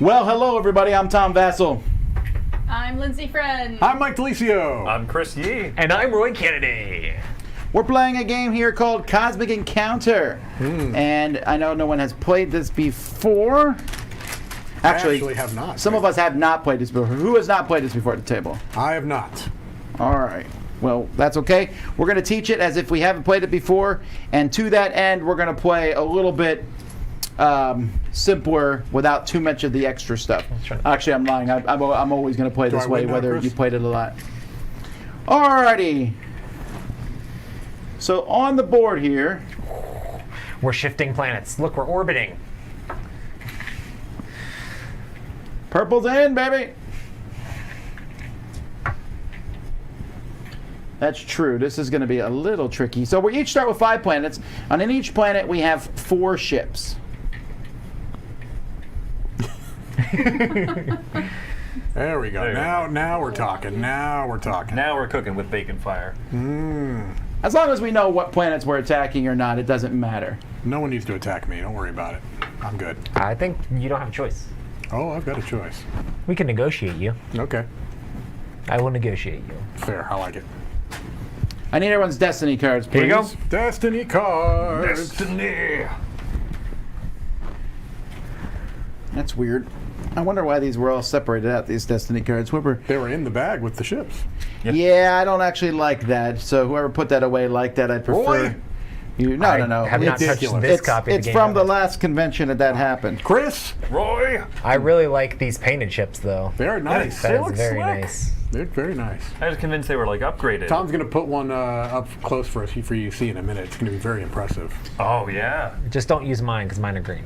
Well, hello everybody. I'm Tom Vassell. I'm Lindsay Friend. I'm Mike Delisio. I'm Chris Yee. And I'm Roy Kennedy. We're playing a game here called Cosmic Encounter. And I know no one has played this before. I actually have not. Some of us have not played this before. Who has not played this before at the table? I have not. All right. Well, that's okay. We're going to teach it as if we haven't played it before. And to that end, we're going to play a little bit simpler without too much of the extra stuff. Actually, I'm lying. I'm always going to play this way, whether you played it a lot. Alrighty. So on the board here, we're shifting planets. Look, we're orbiting. Purple's in, baby. That's true. This is going to be a little tricky. So we each start with 5 planets. And in each planet, we have 4 ships. There we go. Now we're talking. Now we're talking. Now we're cooking with bacon fire. As long as we know what planets we're attacking or not, it doesn't matter. No one needs to attack me. Don't worry about it. I'm good. I think you don't have a choice. Oh, I've got a choice. We can negotiate you. Okay. I will negotiate you. Fair. I like it. I need everyone's destiny cards, please. Here you go. Destiny cards. Destiny. That's weird. I wonder why these were all separated out, these destiny cards. Whoever. They were in the bag with the ships. Yeah, I don't actually like that. So whoever put that away like that, I'd prefer. Roy? No. I have not touched this copy of the It's game. from the last convention that happened. Chris? Roy. I really like these painted ships, though. They're nice. That They is look very slick. nice. They're very nice. I was convinced they were like upgraded. Tom's going to put one up close for us for you to see in a minute. It's going to be very impressive. Oh yeah. Just don't use mine, because mine are green.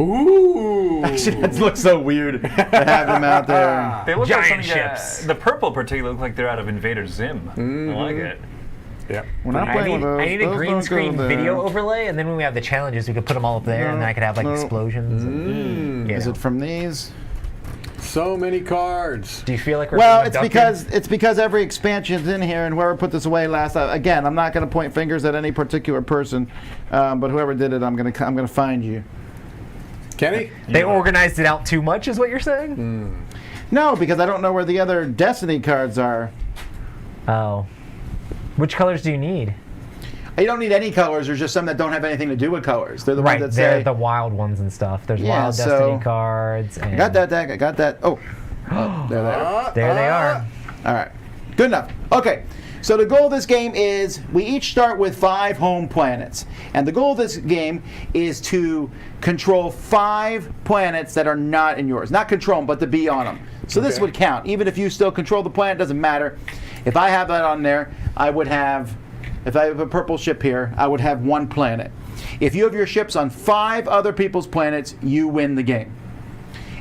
Ooh. Actually, that looks so weird to have them out there. They look Giant like something, ships. The purple particularly look like they're out of Invader Zim. I like it. Yep. We're not I playing need, with those. I need a Those green don't screen go there. video overlay, and then when we have the challenges, we could put them all up there, and then I could have like explosions. And, Is it from these? So many cards. Do you feel like we're Well, being it's abducted? because every expansion's in here, and whoever put this away last. Again, I'm not going to point fingers at any particular person, but whoever did it, I'm gonna find you. Kenny? They organized it out too much, is what you're saying? No, because I don't know where the other destiny cards are. Oh. Which colors do you need? You don't need any colors. There's just some that don't have anything to do with colors. They're the Right, ones that they're say. the wild ones and stuff. There's Yeah, wild so- destiny cards. And I got that deck. I got that. Oh, there they are. There they are. All right, good enough. Okay, so the goal of this game is we each start with 5 home planets, and the goal of this game is to control 5 planets that are not in yours. Not control them, but to be on them. So this Okay. would count, even if you still control the planet. Doesn't matter. If I have that on there, I would have. If I have a purple ship here, I would have 1 planet. If you have your ships on 5 other people's planets, you win the game.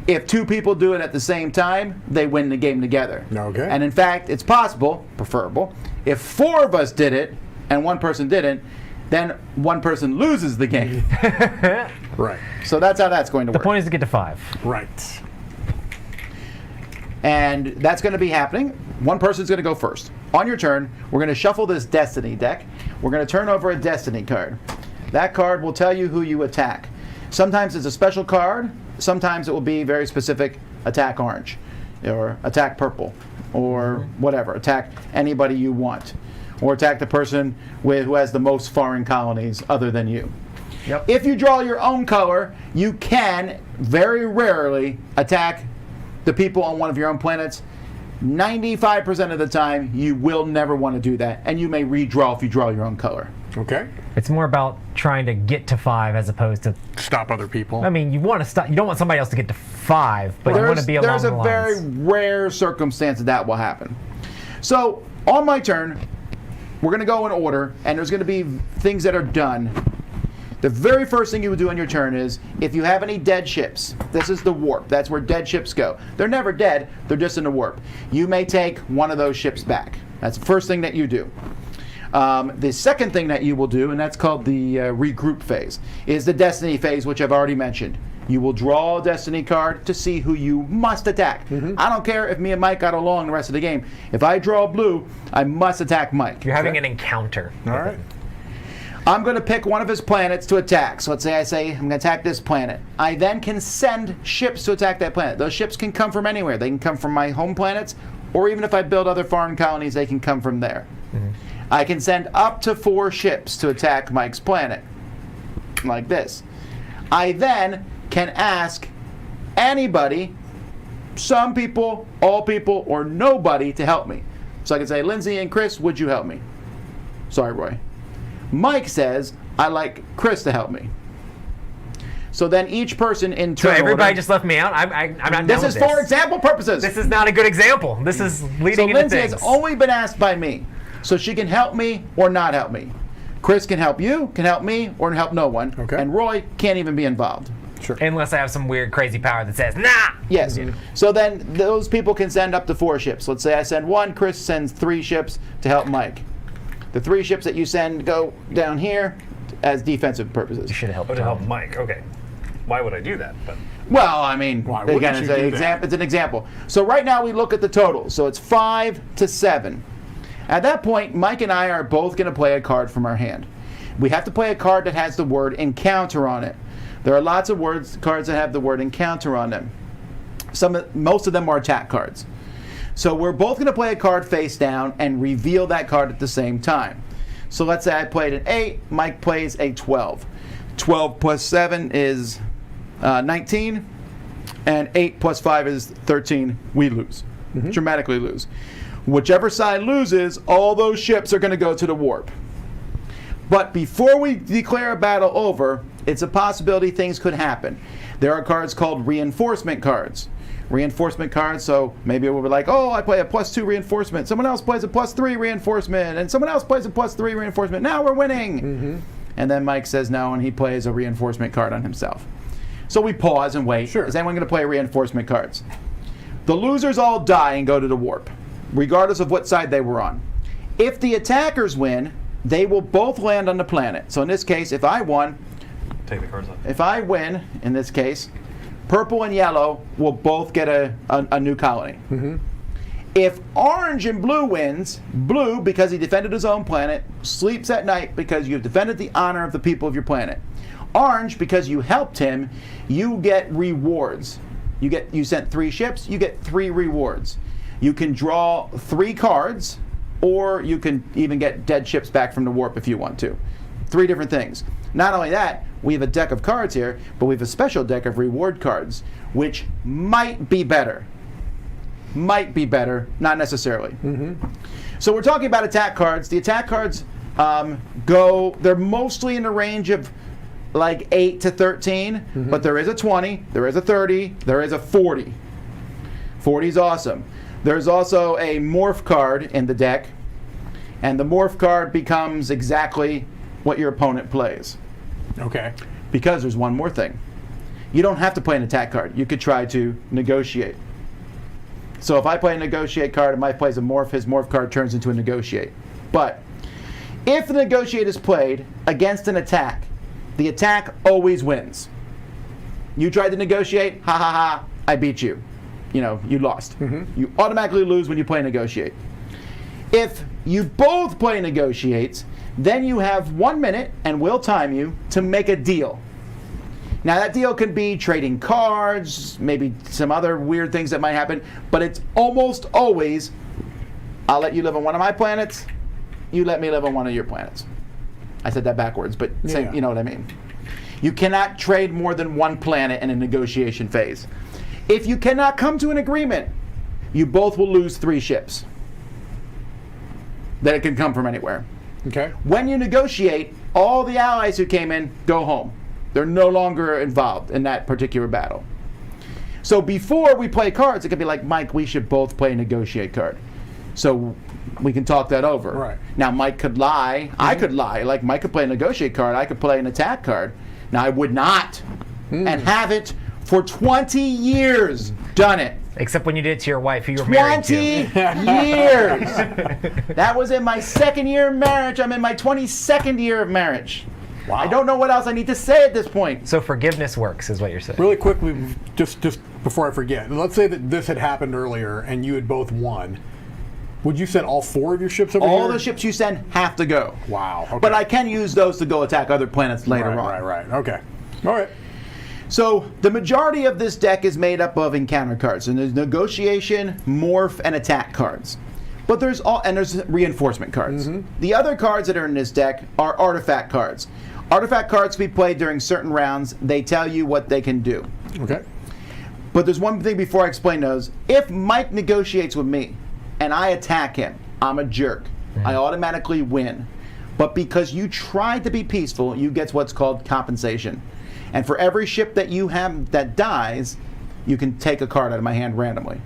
If 2 people do it at the same time, they win the game together. Okay. And in fact, it's possible, preferable, if 4 of us did it and 1 person didn't, then 1 person loses the game. Right. So that's how that's going to The work. point is to get to 5. Right. And that's going to be happening. 1 person's going to go first. On your turn, we're going to shuffle this Destiny deck. We're going to turn over a Destiny card. That card will tell you who you attack. Sometimes it's a special card. Sometimes it will be very specific, attack orange, or attack purple, or whatever. Attack anybody you want. Or attack the person who has the most foreign colonies other than you. Yep. If you draw your own color, you can very rarely attack the people on one of your own planets. 95% of the time, you will never want to do that, and you may redraw if you draw your own color. Okay. It's more about trying to get to 5 as opposed to. Stop other people. I mean, you want to stop. You don't want somebody else to get to 5, but you want to be along There's the a lines. very rare circumstance that will happen. So, on my turn, we're going to go in order, and there's going to be things that are done. The very first thing you would do on your turn is, if you have any dead ships, this is the warp. That's where dead ships go. They're never dead, they're just in the warp. You may take one of those ships back. That's the first thing that you do. The second thing that you will do, and that's called the regroup phase, is the destiny phase, which I've already mentioned. You will draw a destiny card to see who you must attack. I don't care if me and Mike got along the rest of the game. If I draw blue, I must attack Mike. You're having an encounter. All right. I'm going to pick one of his planets to attack. So let's say I'm going to attack this planet. I then can send ships to attack that planet. Those ships can come from anywhere. They can come from my home planets, or even if I build other foreign colonies, they can come from there. I can send up to 4 ships to attack Mike's planet, like this. I then can ask anybody, some people, all people, or nobody to help me. So I can say, Lindsay and Chris, would you help me? Sorry, Roy. Mike says, I'd like Chris to help me. So then each person in So turn everybody order, just left me out? I'm not down this with is for example purposes. This is not a good example. This is leading So into Lindsay things. has only been asked by me. So she can help me or not help me. Chris can help you, can help me, or help no one. Okay. And Roy can't even be involved. Sure. Unless I have some weird, crazy power that says, nah! Yes. So then those people can send up to 4 ships. Let's say I send 1, Chris sends 3 ships to help Mike. The 3 ships that you send go down here as defensive purposes. You should have helped Oh, to help Tom. Mike. Okay. Why would I do that? But Well, I mean, Why again, wouldn't it's you an, do that? it's an example. So right now we look at the totals. So it's 5 to 7. At that point, Mike and I are both going to play a card from our hand. We have to play a card that has the word encounter on it. There are lots of cards that have the word encounter on them. Most of them are attack cards. So we're both going to play a card face down and reveal that card at the same time. So let's say I played an 8, Mike plays a 12. 12 plus 7 is 19, and 8 plus 5 is 13. We lose. Dramatically lose. Whichever side loses, all those ships are going to go to the warp. But before we declare a battle over, it's a possibility things could happen. There are cards called reinforcement cards. Reinforcement cards, so maybe we'll be like, oh, I play a +2 reinforcement. Someone else plays a +3 reinforcement, and someone else plays a +3 reinforcement. Now we're winning. And then Mike says no, and he plays a reinforcement card on himself. So we pause and wait. Sure. Is anyone going to play reinforcement cards? The losers all die and go to the warp, regardless of what side they were on. If the attackers win, they will both land on the planet. So in this case, if I won, take the cards off. if I win, in this case, purple and yellow will both get a new colony. If orange and blue wins, blue, because he defended his own planet, sleeps at night because you've defended the honor of the people of your planet. Orange, because you helped him, you get rewards. You sent 3 ships, you get 3 rewards. You can draw 3 cards, or you can even get dead ships back from the warp if you want to. 3 different things. Not only that, we have a deck of cards here, but we have a special deck of reward cards, which might be better. Might be better, not necessarily. So we're talking about attack cards. The attack cards they're mostly in the range of like 8 to 13, but there is a 20, there is a 30, there is a 40. 40 is awesome. There's also a morph card in the deck, and the morph card becomes exactly what your opponent plays. Okay. Because there's one more thing. You don't have to play an attack card. You could try to negotiate. So if I play a negotiate card and Mike plays a morph, his morph card turns into a negotiate. But if the negotiate is played against an attack, the attack always wins. You tried to negotiate, ha ha ha, I beat you. You lost. You automatically lose when you play negotiate. If you both play negotiates, then you have 1 minute, and we'll time you, to make a deal. Now that deal can be trading cards, maybe some other weird things that might happen, but it's almost always, I'll let you live on one of my planets, you let me live on one of your planets. I said that backwards, but Yeah. you know what I mean. You cannot trade more than one planet in a negotiation phase. If you cannot come to an agreement, you both will lose 3 ships. That it can come from anywhere. Okay. When you negotiate, all the allies who came in go home. They're no longer involved in that particular battle. So before we play cards, it could be like, Mike, we should both play a negotiate card. So we can talk that over. Right. Now Mike could lie. I could lie. Like Mike could play a negotiate card. I could play an attack card. Now I would not. And have it for 20 years. Done it. Except when you did it to your wife, who you were married 20 to. years. That was in my 2nd year of marriage. I'm in my 22nd year of marriage. Wow. I don't know what else I need to say at this point. So forgiveness works, is what you're saying. Really quickly, just before I forget, let's say that this had happened earlier and you had both won. Would you send all 4 of your ships over here? All the ships you send have to go. Wow. Okay. But I can use those to go attack other planets later on. Right. Okay. All right. So the majority of this deck is made up of encounter cards, and there's negotiation, morph, and attack cards. But there's reinforcement cards. The other cards that are in this deck are artifact cards. Artifact cards can be played during certain rounds. They tell you what they can do. Okay. But there's one thing before I explain those. If Mike negotiates with me and I attack him, I'm a jerk. I automatically win. But because you tried to be peaceful, you get what's called compensation. And for every ship that you have that dies, you can take a card out of my hand randomly.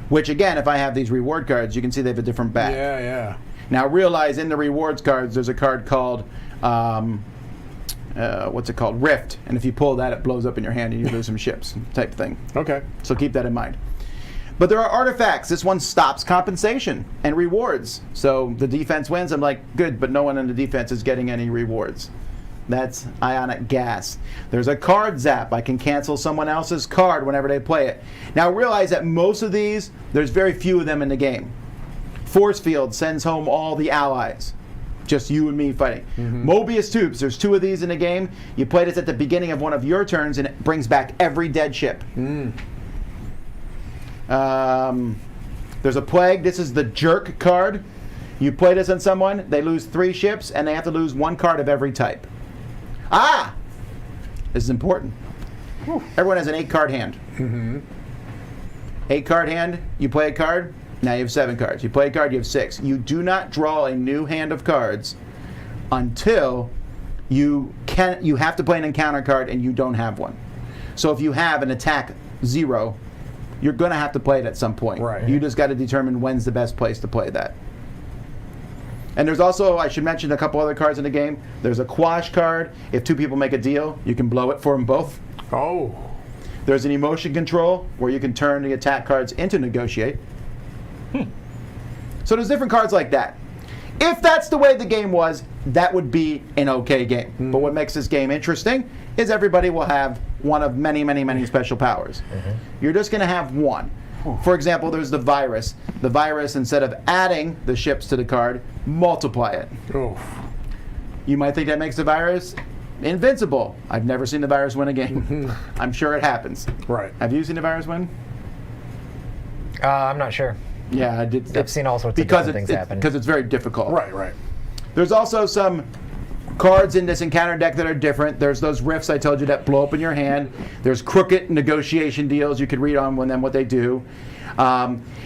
Which again, if I have these reward cards, you can see they have a different back. Yeah. Now realize in the rewards cards, there's a card called, what's it called? Rift. And if you pull that, it blows up in your hand and you lose some ships type thing. Okay. So keep that in mind. But there are artifacts. This one stops compensation and rewards. So the defense wins. I'm like, good, but no one in the defense is getting any rewards. That's ionic gas. There's a card zap. I can cancel someone else's card whenever they play it. Now realize that most of these, there's very few of them in the game. Force field sends home all the allies. Just you and me fighting. Mobius tubes, there's 2 of these in the game. You play this at the beginning of one of your turns and it brings back every dead ship. There's a plague. This is the jerk card. You play this on someone, they lose 3 ships and they have to lose 1 card of every type. This is important. Everyone has an 8-card hand. 8-card hand, you play a card, now you have 7 cards. You play a card, you have 6. You do not draw a new hand of cards until you have to play an encounter card and you don't have one. So if you have an attack 0, you're going to have to play it at some point. Right. You just got to determine when's the best place to play that. And there's also, I should mention a couple other cards in the game. There's a quash card. If 2 people make a deal, you can blow it for them both. Oh. There's an emotion control where you can turn the attack cards into negotiate. So there's different cards like that. If that's the way the game was, that would be an okay game. But what makes this game interesting is everybody will have one of many, many, many special powers. You're just going to have one. For example, there's the virus. The virus, instead of adding the ships to the card, multiply it. Oh. You might think that makes the virus invincible. I've never seen the virus win a game. I'm sure it happens. Right. Have you seen the virus win? I'm not sure. Yeah, I did. I've seen all sorts of different things happen. Because it's very difficult. Right. There's also some cards in this encounter deck that are different. There's those rifts I told you that blow up in your hand. There's crooked negotiation deals. You could read on them what they do.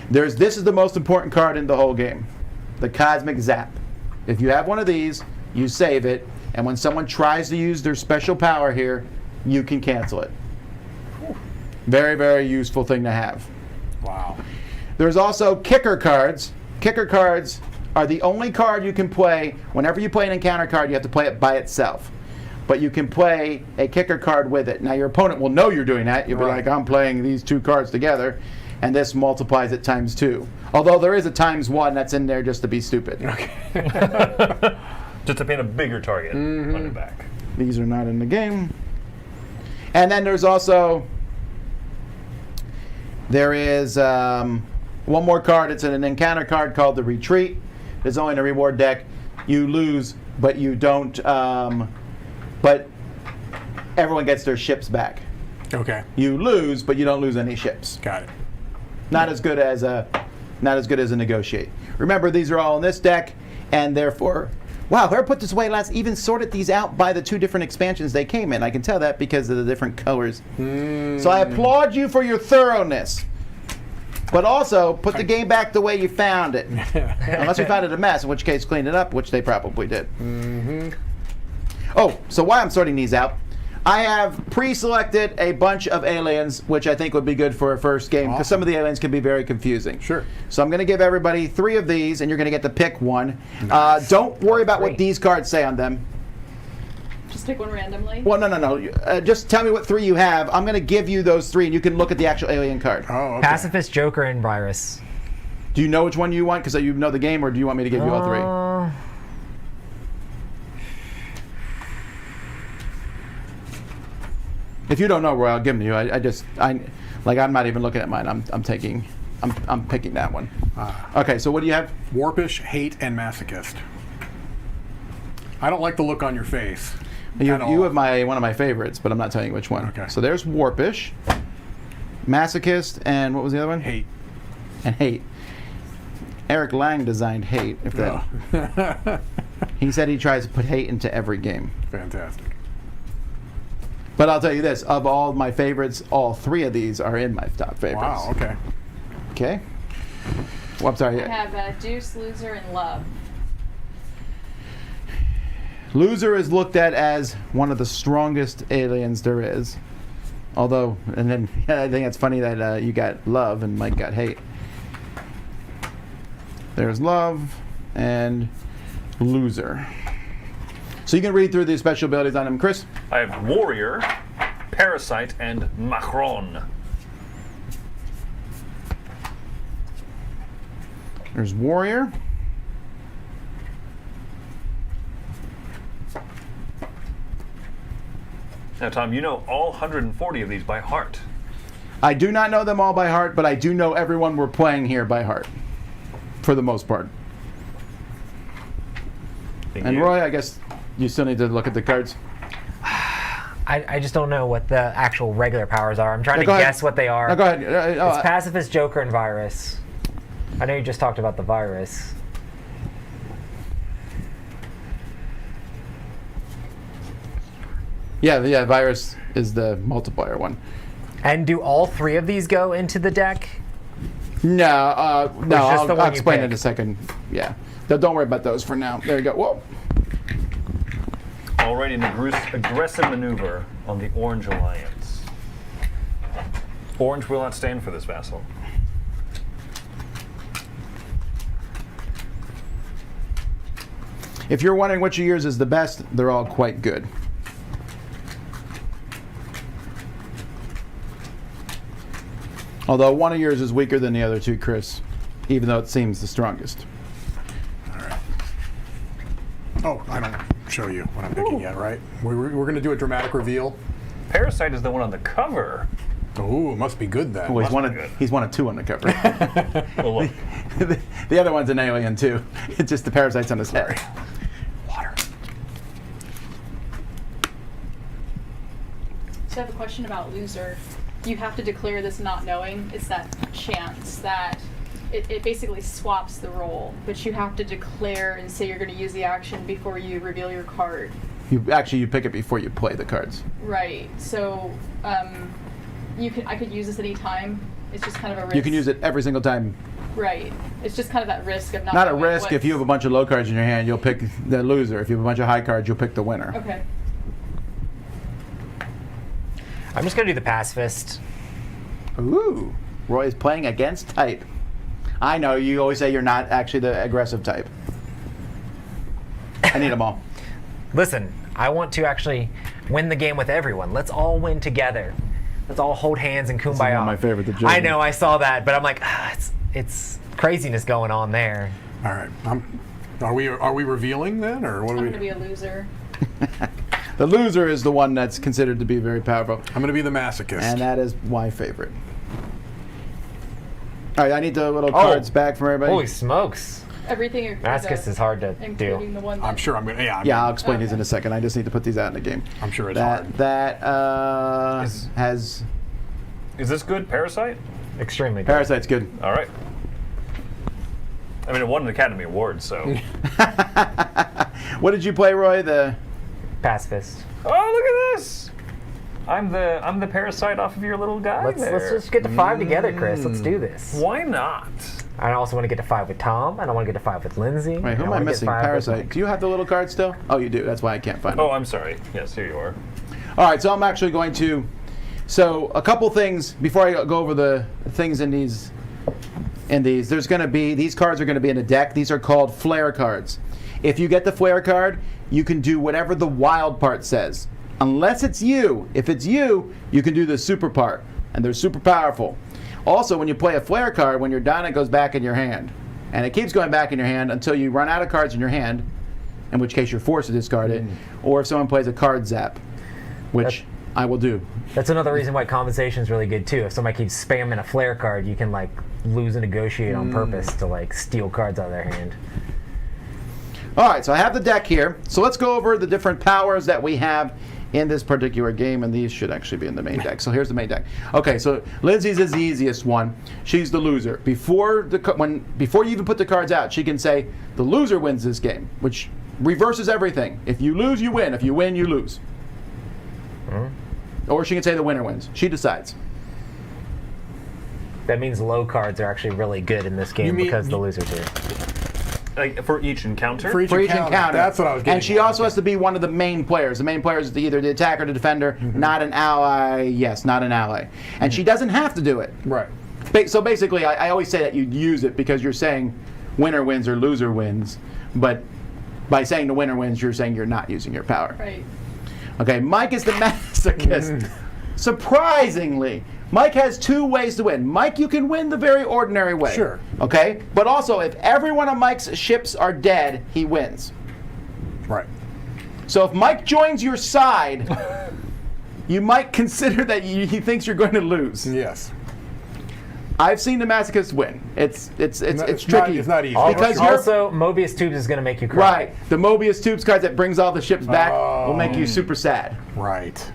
This is the most important card in the whole game, the Cosmic Zap. If you have one of these, you save it, and when someone tries to use their special power here, you can cancel it. Very, very useful thing to have. Wow. There's also kicker cards. Kicker cards are the only card you can play. Whenever you play an encounter card, you have to play it by itself. But you can play a kicker card with it. Now your opponent will know you're doing that. You'll be like, I'm playing these 2 cards together, and this multiplies it times 2. Although there is a times 1 that's in there just to be stupid. Just to paint a bigger target on your back. These are not in the game. And then there's also, there is one more card. It's an encounter card called the Retreat. It's only in a reward deck. You lose, but you don't. But everyone gets their ships back. Okay. You lose, but you don't lose any ships. Got it. Not as good as a negotiate. Remember, these are all in this deck, and therefore, wow, whoever put this away last even sorted these out by the 2 different expansions they came in. I can tell that because of the different colors. So I applaud you for your thoroughness. But also, put the game back the way you found it. Unless you found it a mess, in which case clean it up, which they probably did. Oh, so why I'm sorting these out, I have pre-selected a bunch of aliens, which I think would be good for a first game, because some of the aliens can be very confusing. Sure. So I'm going to give everybody 3 of these, and you're going to get to pick one. Nice. Don't worry about what these cards say on them. Just pick one randomly? Well, no. Just tell me what 3 you have. I'm going to give you those 3, and you can look at the actual alien card. Oh, okay. Pacifist, Joker, and Virus. Do you know which one you want, because you know the game, or do you want me to give you all 3? If you don't know, Roy, I'll give them to you. I'm not even looking at mine. I'm taking. I'm picking that one. Okay, so what do you have? Warpish, hate, and masochist. I don't like the look on your face. You at all. have one of my favorites, but I'm not telling you which one. Okay. So there's Warpish, Masochist, and what was the other one? Hate. And Hate. Eric Lang designed Hate. If that, Oh. he said he tries to put hate into every game. Fantastic. But I'll tell you this: of all my favorites, all 3 of these are in my top favorites. Wow, okay. Okay. Well, I'm sorry. I have Deuce, Loser, and Love. Loser is looked at as one of the strongest aliens there is. Although, and then I think it's funny that you got Love and Mike got Hate. There's Love and Loser. So you can read through the special abilities on them, Chris. I have Warrior, Parasite, and Macron. There's Warrior. Now, Tom, you know all 140 of these by heart. I do not know them all by heart, but I do know everyone we're playing here by heart, for the most part. Thank And you. Roy, I guess you still need to look at the cards. I just don't know what the actual regular powers are. I'm trying to go ahead. guess what they are. No, go ahead. It's Pacifist, Joker, and Virus. I know you just talked about the Virus. Yeah, Virus is the multiplier one. And do all 3 of these go into the deck? No, no, just the I'll one you explain pick? in a second. Yeah. Don't worry about those for now. There you go. Whoa. Already an aggressive maneuver on the Orange Alliance. Orange will not stand for this, Vassal. If you're wondering which of yours is the best, they're all quite good. Although one of yours is weaker than the other 2, Chris, even though it seems the strongest. All right. Oh, I don't show you what I'm picking yet, right? We're going to do a dramatic reveal. Parasite is the one on the cover. Oh, it must be good then. Well, Must be good. he's one of 2 on the cover. Well, look, The other one's an alien too. It's just the parasites on his head. Water. So I have a question about Loser. You have to declare this not knowing. It's that chance that it basically swaps the role, but you have to declare and say you're going to use the action before you reveal your card. You pick it before you play the cards. Right. So I could use this any time. It's just kind of a risk. You can use it every single time. Right. It's just kind of that risk of not. Not a knowing risk. If you have a bunch of low cards in your hand, you'll pick the loser. If you have a bunch of high cards, you'll pick the winner. Okay. I'm just going to do the Pacifist. Ooh, Roy's playing against type. I know, you always say you're not actually the aggressive type. I need them all. Listen, I want to actually win the game with everyone. Let's all win together. Let's all hold hands and kumbaya. one of my favorite, the I German. know, I saw that, but I'm like, it's craziness going on there. All right. Are we revealing then, or what I'm are we? going to be a loser. The loser is the one that's considered to be very powerful, I'm going to be the masochist. and that is my favorite. All right, I need the little cards back from everybody. Holy smokes. Everything. Masochist is hard to including do. the one. That, I'm sure I'm going to. Yeah. Yeah, I'll explain these Okay. in a second. I just need to put these out in the game. I'm sure it's hard. That Is- has is this good, Parasite? Extremely good. Parasite's good. All right. I mean, it won an Academy Award, so. What did you play, Roy? The Pacifist. Oh, look at this! I'm the Parasite off of your little guy Let's there. just get to 5 together, Chris. Let's do this. Why not? I also want to get to 5 with Tom, and I want to get to 5 with Lindsay. Wait, who and am I wanna get missing? 5 with Parasite. Mike. Do you have the little card still? Oh, you do. That's why I can't find it. Oh, I'm sorry. Yes, here you are. All right, so I'm actually going to. So a couple things before I go over the things in these. There's going to be these cards are going to be in a deck. These are called flare cards. If you get the flare card, you can do whatever the wild part says, unless it's you. If it's you, you can do the super part, and they're super powerful. Also, when you play a flare card, when you're done, it goes back in your hand, and it keeps going back in your hand until you run out of cards in your hand, in which case you're forced to discard it, or if someone plays a card zap, which I will do. That's another reason why compensation is really good too. If somebody keeps spamming a flare card, you can like lose and negotiate on purpose to like steal cards out of their hand. All right, so I have the deck here. So let's go over the different powers that we have in this particular game, and these should actually be in the main deck. So here's the main deck. Okay, so Lindsay's is the easiest one. She's the loser. Before you even put the cards out, she can say the loser wins this game, which reverses everything. If you lose, you win. If you win, you lose. Or she can say the winner wins. She decides. That means low cards are actually really good in this game because the losers are. Like for each encounter? For each encounter. That's what I was getting And she at. also has to be one of the main players. The main player is either the attacker or the defender, not an ally. Yes, not an ally. And she doesn't have to do it. Right. So basically, I always say that you use it because you're saying winner wins or loser wins. But by saying the winner wins, you're saying you're not using your power. Right. Okay, Mike is the masochist. Surprisingly, Mike has two ways to win. Mike, you can win the very ordinary way. Sure. Okay? But also, if every one of Mike's ships are dead, he wins. Right. So if Mike joins your side, you might consider that he thinks you're going to lose. Yes. I've seen the masochist win. It's tricky. It's not easy. Because you're Also, Mobius Tubes is going to make you cry. right. The Mobius Tubes cards that brings all the ships back will make you super sad. Right.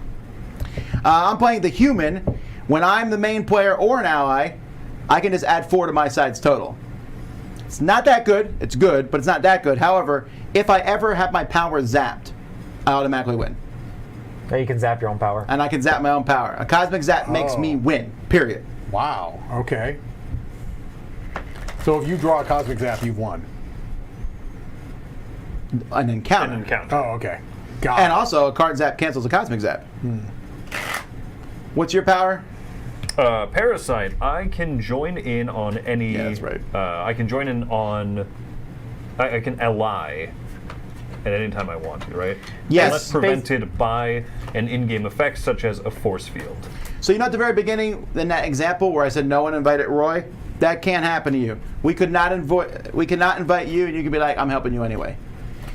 I'm playing the human. When I'm the main player or an ally, I can just add 4 to my side's total. It's not that good. It's good, but it's not that good. However, if I ever have my power zapped, I automatically win. Now you can zap your own power. And I can zap my own power. A cosmic zap makes me win, period. Wow. Okay. So if you draw a cosmic zap, you've won. An encounter. An encounter. Oh, okay. Got And it. also, a card zap cancels a cosmic zap. What's your power? Parasite. I can join in on any. Yeah, that's right. I can join in on. I can ally at any time I want to, right? Yes. Unless prevented by an in-game effect such as a force field. So you know at the very beginning, in that example where I said no one invited Roy? That can't happen to you. We could not invite you, and you could be like, I'm helping you anyway.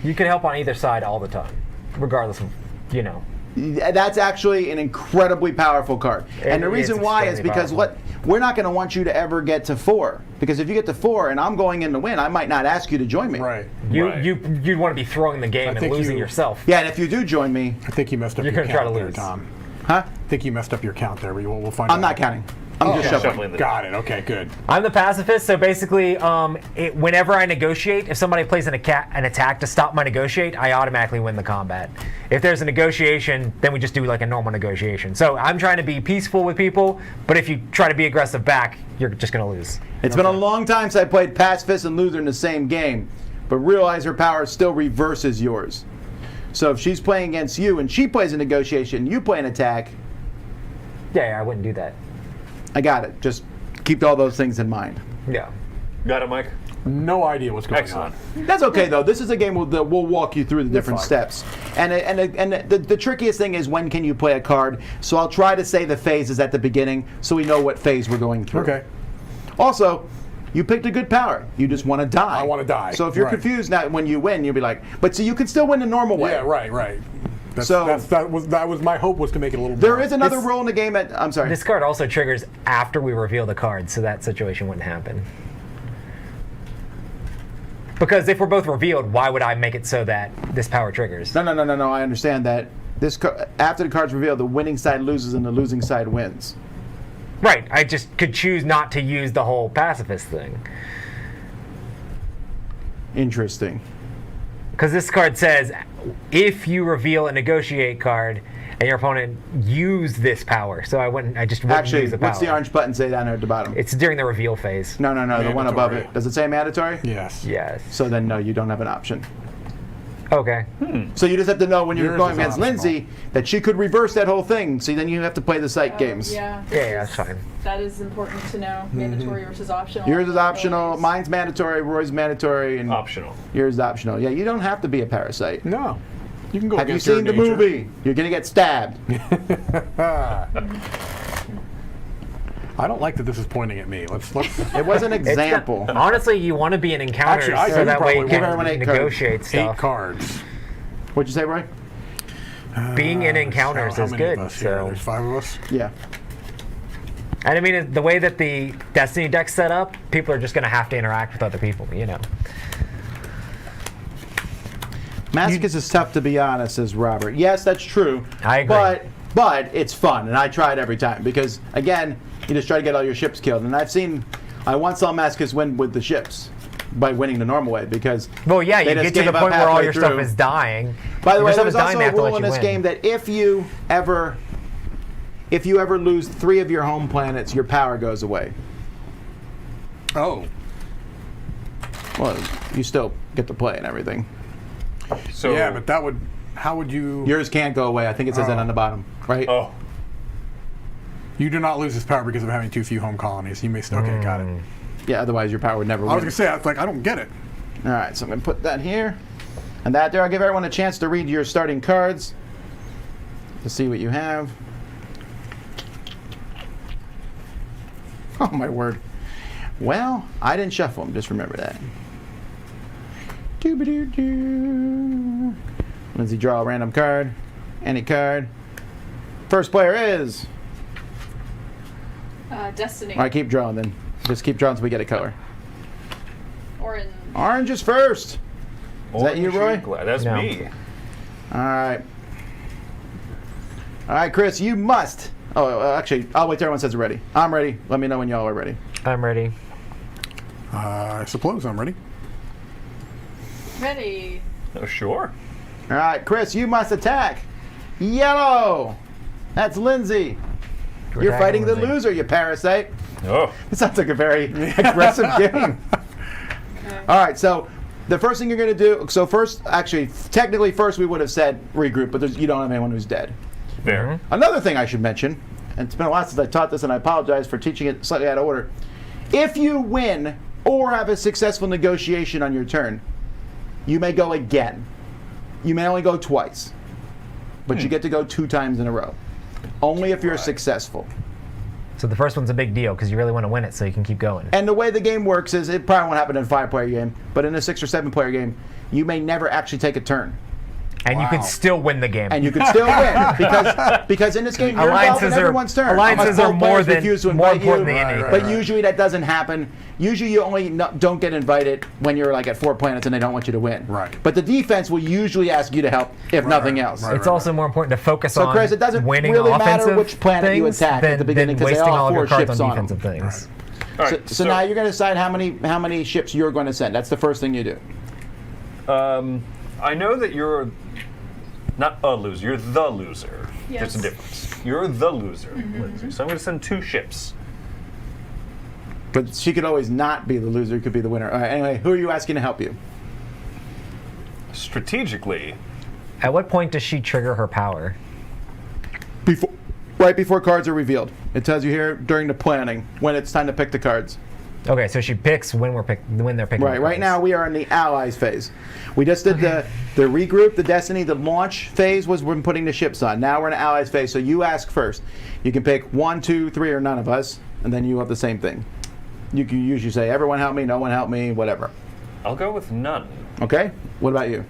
You can help on either side all the time, regardless of, you know. That's actually an incredibly powerful card. And the reason It's why is extremely because powerful. we're not going to want you to ever get to 4. Because if you get to 4 and I'm going in to win, I might not ask you to join me. Right. Right. You'd want to be throwing the game I and think losing you- yourself. Yeah, and if you do join me, I think you messed up You're your gonna try count to there, lose. Tom. huh? I think you messed up your count there, but we'll find out. I'm not counting. I'm just shuffling. Shuffling the Got it. Okay, good. I'm the pacifist, so basically, whenever I negotiate, if somebody plays an attack to stop my negotiate, I automatically win the combat. If there's a negotiation, then we just do like a normal negotiation. So I'm trying to be peaceful with people, but if you try to be aggressive back, you're just going to lose. It's been a long time since I played pacifist and loser in the same game, but realize her power still reverses yours. So if she's playing against you and she plays a negotiation, you play an attack, Yeah, I wouldn't do that. I got it. Just keep all those things in mind. Yeah. Got it, Mike? No idea what's going Excellent. on. That's okay though. This is a game that we'll walk you through the different fine. steps. And the trickiest thing is when can you play a card. So I'll try to say the phases at the beginning so we know what phase we're going through. Okay. Also, you picked a good power. You just want to die. I wanna die. So if you're Right. confused now when you win, you'll be like, but see, you can still win the normal way. Yeah, right. So- that was my hope was to make it a little There more. is another rule in the game I'm sorry. This card also triggers after we reveal the card, so that situation wouldn't happen. Because if we're both revealed, why would I make it so that this power triggers? No. I understand that. After the card's revealed, the winning side loses and the losing side wins. Right, I just could choose not to use the whole pacifist thing. Interesting. Because this card says, if you reveal a negotiate card and your opponent used this power, so I just wouldn't Actually, use the power. what's the orange button say down there at the bottom? It's during the reveal phase. No, the one above Mandatory. it. Does it say mandatory? Yes. Yes. So then no, you don't have an option. Okay. So you just have to know when you're Yours going is against optional. Lindsay that she could reverse that whole thing. So then you have to play the psych games. Yeah. Yeah, that's fine. That is important to know. Mandatory versus optional. Yours is optional. Abilities. Mine's mandatory. Roy's mandatory, and Optional. yours is optional. Yeah, you don't have to be a parasite. No. You can go Have you against your seen the nature. movie? You're gonna get stabbed. I don't like that this is pointing at me. Let's It was an example. Honestly, you want to be in encounters Actually, I so do that way you probably can want everyone 8 cards. negotiate 8 stuff. cards. What'd you say, Roy? being in encounters how is many of good. us here? So, There's 5 of us. Yeah. and I mean, the way that the Destiny deck's set up, people are just going to have to interact with other people. Masochist is tough, to be honest, says Robert. Yes, that's true. I agree. But it's fun, and I try it every time because, again, you just try to get all your ships killed. And I once saw Masochist win with the ships by winning the normal way because. Well, yeah, they you just get to the gave up point where all halfway your stuff through. is dying. By the Your way, stuff there's is dying, also they a have to let rule in you this win. game that if you ever lose 3 of your home planets, your power goes away. Oh. Well, you still get to play and everything. So Yeah, but that would. How would you? Yours can't go away. I think it says that on the bottom, right? Oh, You do not lose this power because of having too few home colonies. You may still. Okay, got it. Yeah, otherwise your power would never I was win. gonna say, I was like, I don't get it. All right, so I'm going to put that here and that there. I'll give everyone a chance to read your starting cards to see what you have. Oh, my word. Well, I didn't shuffle them. Just remember that. Doo-ba-doo-doo. Lindsay, draw a random card. Any card. First player is... Destiny. All right, keep drawing then. Just keep drawing until we get a color. Orange. Orange is first. Is that you, Roy? That's No. me. All right. All right, Chris, you must. Oh, actually, I'll wait till everyone says they're ready. I'm ready. Let me know when y'all are ready. I'm ready. I suppose I'm ready. Ready. Oh, sure. All right, Chris, you must attack. Yellow. That's Lindsay. You're attacking fighting the Lindsay. loser, you parasite. Oh, It sounds like a very aggressive game. All right, so the first thing you're going to do. So first, actually, technically, first we would have said regroup, but you don't have anyone who's dead. there. Another thing I should mention, and it's been a while since I taught this, and I apologize for teaching it slightly out of order. If you win or have a successful negotiation on your turn, you may go again. You may only go twice, but you get to go 2 times in a row. Only if you're successful. So the first one's a big deal because you really want to win it so you can keep going. And the way the game works is, it probably won't happen in a 5-player game, but in a 6 or 7-player game, you may never actually take a turn. And you Wow. can still win the game. And you can still win because in this game you're involved in everyone's turn. alliances Unless are both more players than refuse to more invite you. important than anything. But usually that doesn't happen. Usually you only don't get invited when you're like at 4 planets and they don't want you to win. Right. But the defense will usually ask you to help if nothing else. right. It's also more important to focus So on Chris, it doesn't winning really matter offensive which planet you things attack at the beginning, than 'cause they wasting all all of have your 4 cards ships on on 'em. defensive things. All right. So now you're going to decide how many ships you're going to send. That's the first thing you do. I know that you're not a loser. You're the loser. Yes. There's a difference. You're the loser, Lindsay. So I'm going to send 2 ships. But she could always not be the loser, could be the winner. All right, anyway, who are you asking to help you? Strategically, At what point does she trigger her power? Right before cards are revealed. It tells you here during the planning when it's time to pick the cards. Okay, so she picks when they're picking. Right. the Right cards. now we are in the allies phase. We just did the regroup, the Destiny, the launch phase was when putting the ships on. Now we're in the allies phase. So you ask first. You can pick 1, 2, 3, or none of us, and then you have the same thing. You can usually say everyone help me, no one help me, whatever. I'll go with none. Okay. What about you?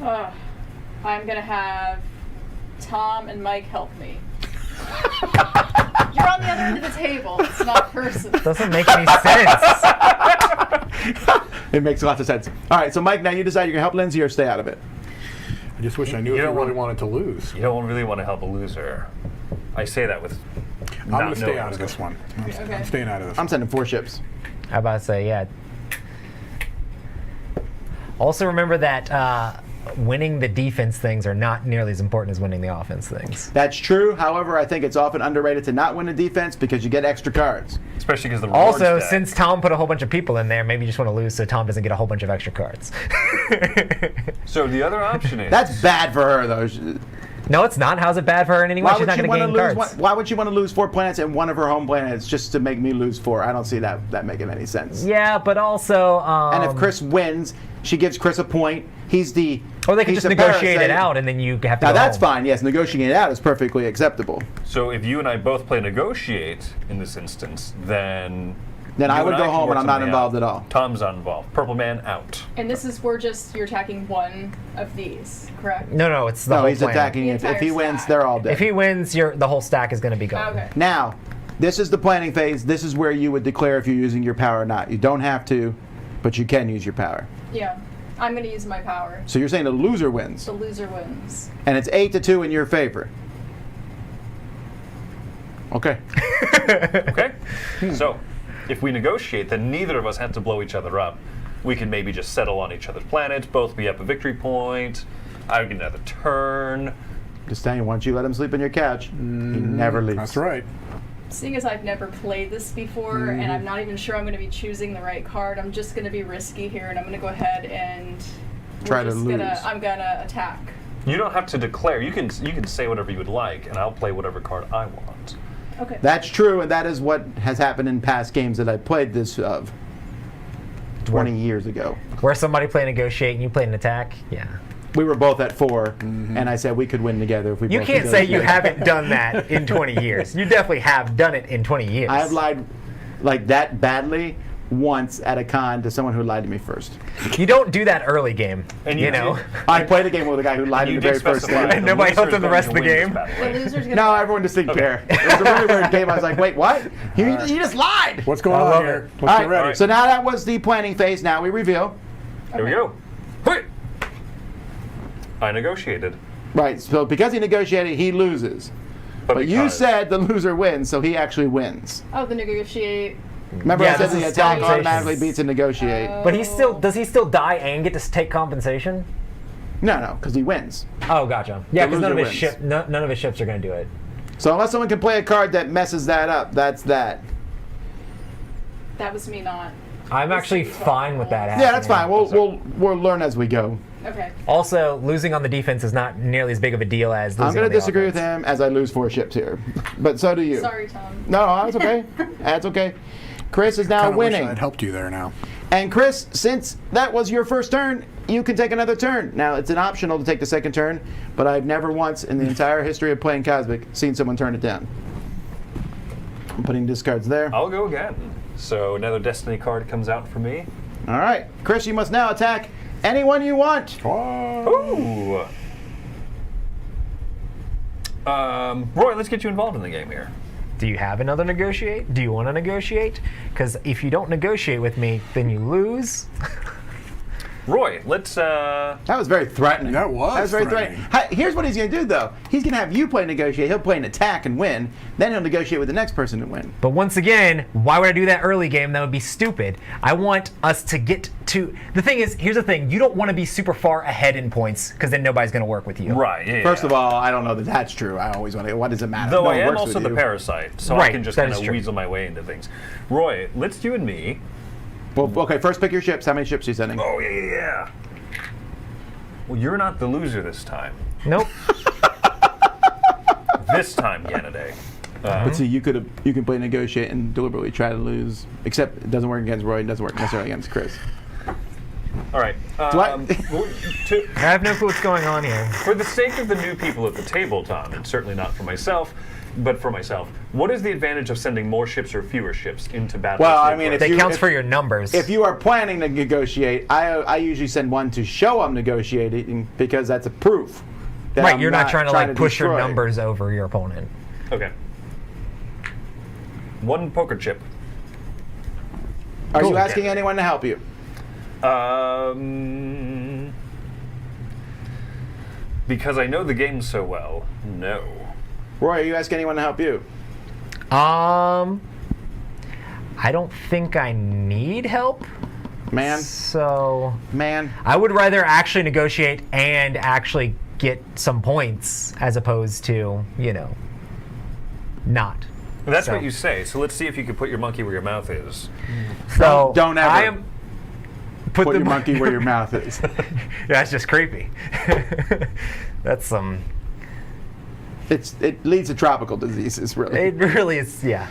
I'm gonna have Tom and Mike help me. You're on the other end of the table. It's not person. Doesn't make any sense. It makes lots of sense. All right. So Mike, now you decide you're gonna help Lindsay or stay out of it. I just wish I knew You if you don't really want- wanted to lose. You don't really want to help a loser. I say that with. I'm going to stay out of this. this one. Okay. I'm staying out of this. I'm sending 4 ships. How about to say, yeah. Also remember that winning the defense things are not nearly as important as winning the offense things. That's true. However, I think it's often underrated to not win the defense because you get extra cards. Especially because the rewards Also, deck. since Tom put a whole bunch of people in there, maybe you just want to lose so Tom doesn't get a whole bunch of extra cards. So the other option is. That's bad for her, though. No, it's not. How's it bad for her in any way? Why She's would not she going to want to gain lose? cards. Why would she want to lose 4 planets and one of her home planets just to make me lose 4? I don't see that making any sense. Yeah, but also. And if Chris wins, she gives Chris a point. He's the. Or they can he's just the negotiate it parasite. out and then you have to Now go that's home. fine. Yes, negotiating it out is perfectly acceptable. So if you and I both play negotiate in this instance, then then I You would and go can home work and I'm not something involved out. at all. Tom's not involved. Purple man out. And this is you're attacking one of these, correct? No, it's the No, whole he's plan. attacking. The If he entire wins, stack. they're all dead. If he wins, the whole stack is going to be gone. Okay. Now, this is the planning phase. This is where you would declare if you're using your power or not. You don't have to, but you can use your power. Yeah. I'm going to use my power. So you're saying the loser wins, The loser wins. and it's 8-2 in your favor. Okay. Okay? So, if we negotiate, then neither of us have to blow each other up. We can maybe just settle on each other's planets, both be up a victory point. I get another turn. Just saying, once you let him sleep on your couch, he never leaves. That's right. Seeing as I've never played this before, and I'm not even sure I'm going to be choosing the right card, I'm just going to be risky here, and I'm going to go ahead and Try to lose. I'm going to attack. You don't have to declare. You can say whatever you would like, and I'll play whatever card I want. Okay. That's true, and that is what has happened in past games that I played this of 20 years ago. Where somebody play negotiate and you play an attack? Yeah. We were both at 4, and I said we could win together if we You both can't say you negotiated. haven't done that in 20 years. You definitely have done it in 20 years. I have lied like that badly once at a con to someone who lied to me first. You don't do that early game. And you you know? did- I played a game with a guy who lied in You the very did first specify game. And nobody the helped loser's him the going rest to of the win this game? battle, The right? loser's going to No, everyone just didn't care. It was a really weird game. I was like, wait, what? You just lied. What's going I on love here? it. Let's All get ready. right, so now that was the planning phase. Now we reveal. Here we go. Hey! I negotiated. Right, so because he negotiated, he loses. But you because- said the loser wins, so he actually wins. Oh, the negotiate. Remember Yeah, I said this the is attack compensation. automatically beats a negotiate? But does he still die and get to take compensation? No, because he wins. Oh, gotcha. Yeah, because none of loser his wins. none of his ships are going to do it. So unless someone can play a card that messes that up, that's that. That was me not. I'm actually fine with that. Yeah, that's fine. happening. We'll learn as we go. Okay. Also, losing on the defense is not nearly as big of a deal as losing I'm going on to the disagree with offense. him as I lose 4 ships here. But so do you. Sorry, Tom. No, that's okay. That's okay. Chris is now Kinda wish winning. I'd helped you there now. And Chris, since that was your first turn, you can take another turn. Now, it's an optional to take the second turn, but I've never once in the entire history of playing Cosmic seen someone turn it down. I'm putting discards there. I'll go again. So another Destiny card comes out for me. All right. Chris, you must now attack anyone you want. Ooh. Roy, let's get you involved in the game here. Do you have another negotiate? Do you want to negotiate? Because if you don't negotiate with me, then you lose. Roy, let's. That was very threatening. That was very threatening. Hi- Here's what he's going to do, though. He's going to have you play negotiate. He'll play an attack and win. Then he'll negotiate with the next person to win. But once again, why would I do that early game? That would be stupid. I want us to get to. The thing is, here's the thing. You don't want to be super far ahead in points because then nobody's going to work with you. Right, yeah. First of all, I don't know that that's true. I always want to. What does it matter? Though No I one am works also with the you. parasite, so I Right, can just that kind is of true. weasel my way into things. Roy, let's you and me. Well, okay, first pick your ships. How many ships are you sending? Oh, yeah. Well, you're not the loser this time. Nope. This time, Ganaday. But see, you can play negotiate and deliberately try to lose. Except it doesn't work against Roy. It doesn't work necessarily against Chris. All right. I- I have no clue what's going on here. For the sake of the new people at the table, Tom, and certainly not for myself, but for myself, what is the advantage of sending more ships or fewer ships into battle? Well, I mean, if That you- counts for your numbers. If you are planning to negotiate, I usually send one to show I'm negotiating because that's a proof. that right, I'm you're not trying to like push your destroy. numbers over your opponent. Okay. One poker chip. Are Cool. you asking anyone to help you? Because I know the game so well, no. Roy, are you asking anyone to help you? I don't think I need help. Man, So man. I would rather actually negotiate and actually get some points as opposed to, not. That's So- what you say. So let's see if you can put your monkey where your mouth is. So Don't ever I am Put the your monkey where your mouth is. That's just creepy. That's some. It leads to tropical diseases, really. It really is. Yeah.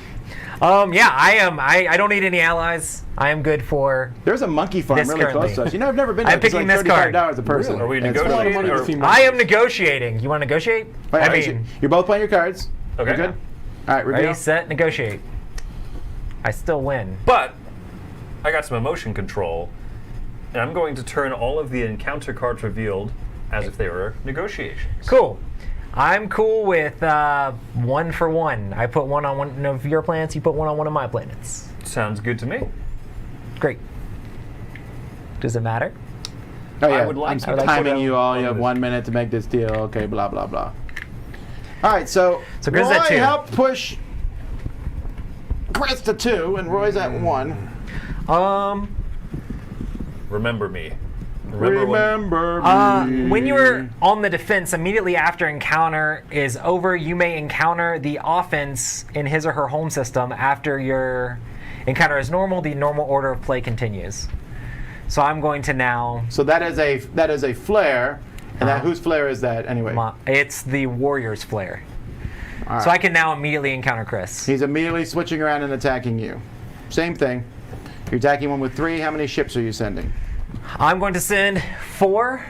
I am. I don't need any allies. I am good for. There's a monkey farm This really close currently. to us. I've never been there. I'm It's picking like this card. $35 a person. Really? Are we And it's really- money negotiating? to see Or, more. I am negotiating. You want to negotiate? Wait, you're both playing your cards. Okay. You're good? All right, Ready, reveal. set, negotiate. I still win. But I got some emotion control, and I'm going to turn all of the encounter cards revealed as if they were negotiations. Cool. I'm cool with 1 for 1. I put one on one of your planets, you put one on one of my planets. Sounds good to me. Great. Does it matter? Oh yeah, I would like I'm to put timing down you all. You on have this. 1 minute to make this deal. Okay, blah blah blah. All right, so Chris is Roy at 2. helped push Chris to 2, and Roy's at 1. Remember me. Remember me. When you're on the defense, immediately after encounter is over, you may encounter the offense in his or her home system. After your encounter is normal, the normal order of play continues. So I'm going to now. So that is a flare, and that whose flare is that anyway? It's the warrior's flare. All right. So I can now immediately encounter Chris. He's immediately switching around and attacking you. Same thing. You're attacking one with 3. How many ships are you sending? I'm going to send 4,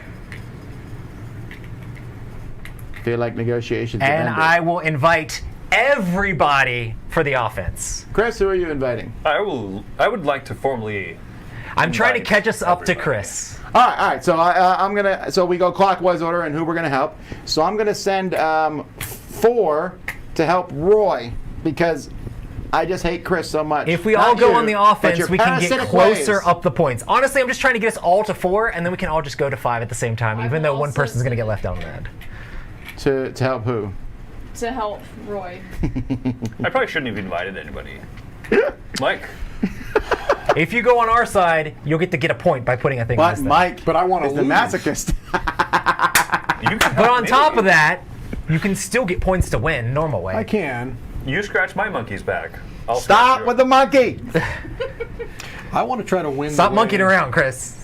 Feel like negotiations have and ended. I will invite everybody for the offense. Chris, who are you inviting? I would like to formally. I'm trying to Invite catch us up to everybody. Chris. All right. So I'm gonna. So we go clockwise order, and who we're gonna help. So I'm gonna send 4 to help Roy because I just hate Chris so much. If we Not all go you, on the but offense, your we can get parasitic closer ways. up the points. Honestly, I'm just trying to get us all to 4, and then we can all just go to 5 at the same time, I even will though one also person's going to get send left out on that. To help who? To help Roy. I probably shouldn't have invited anybody. Mike. If you go on our side, you'll get to get a point by putting a thing on But this thing. Mike, But I want to is the lose. masochist. You can But help on me. top of that, you can still get points to win normal way. I can. You scratch my monkey's back. I'll Stop scratch with the monkey. I want to try to win. Stop the monkeying way. around, Chris.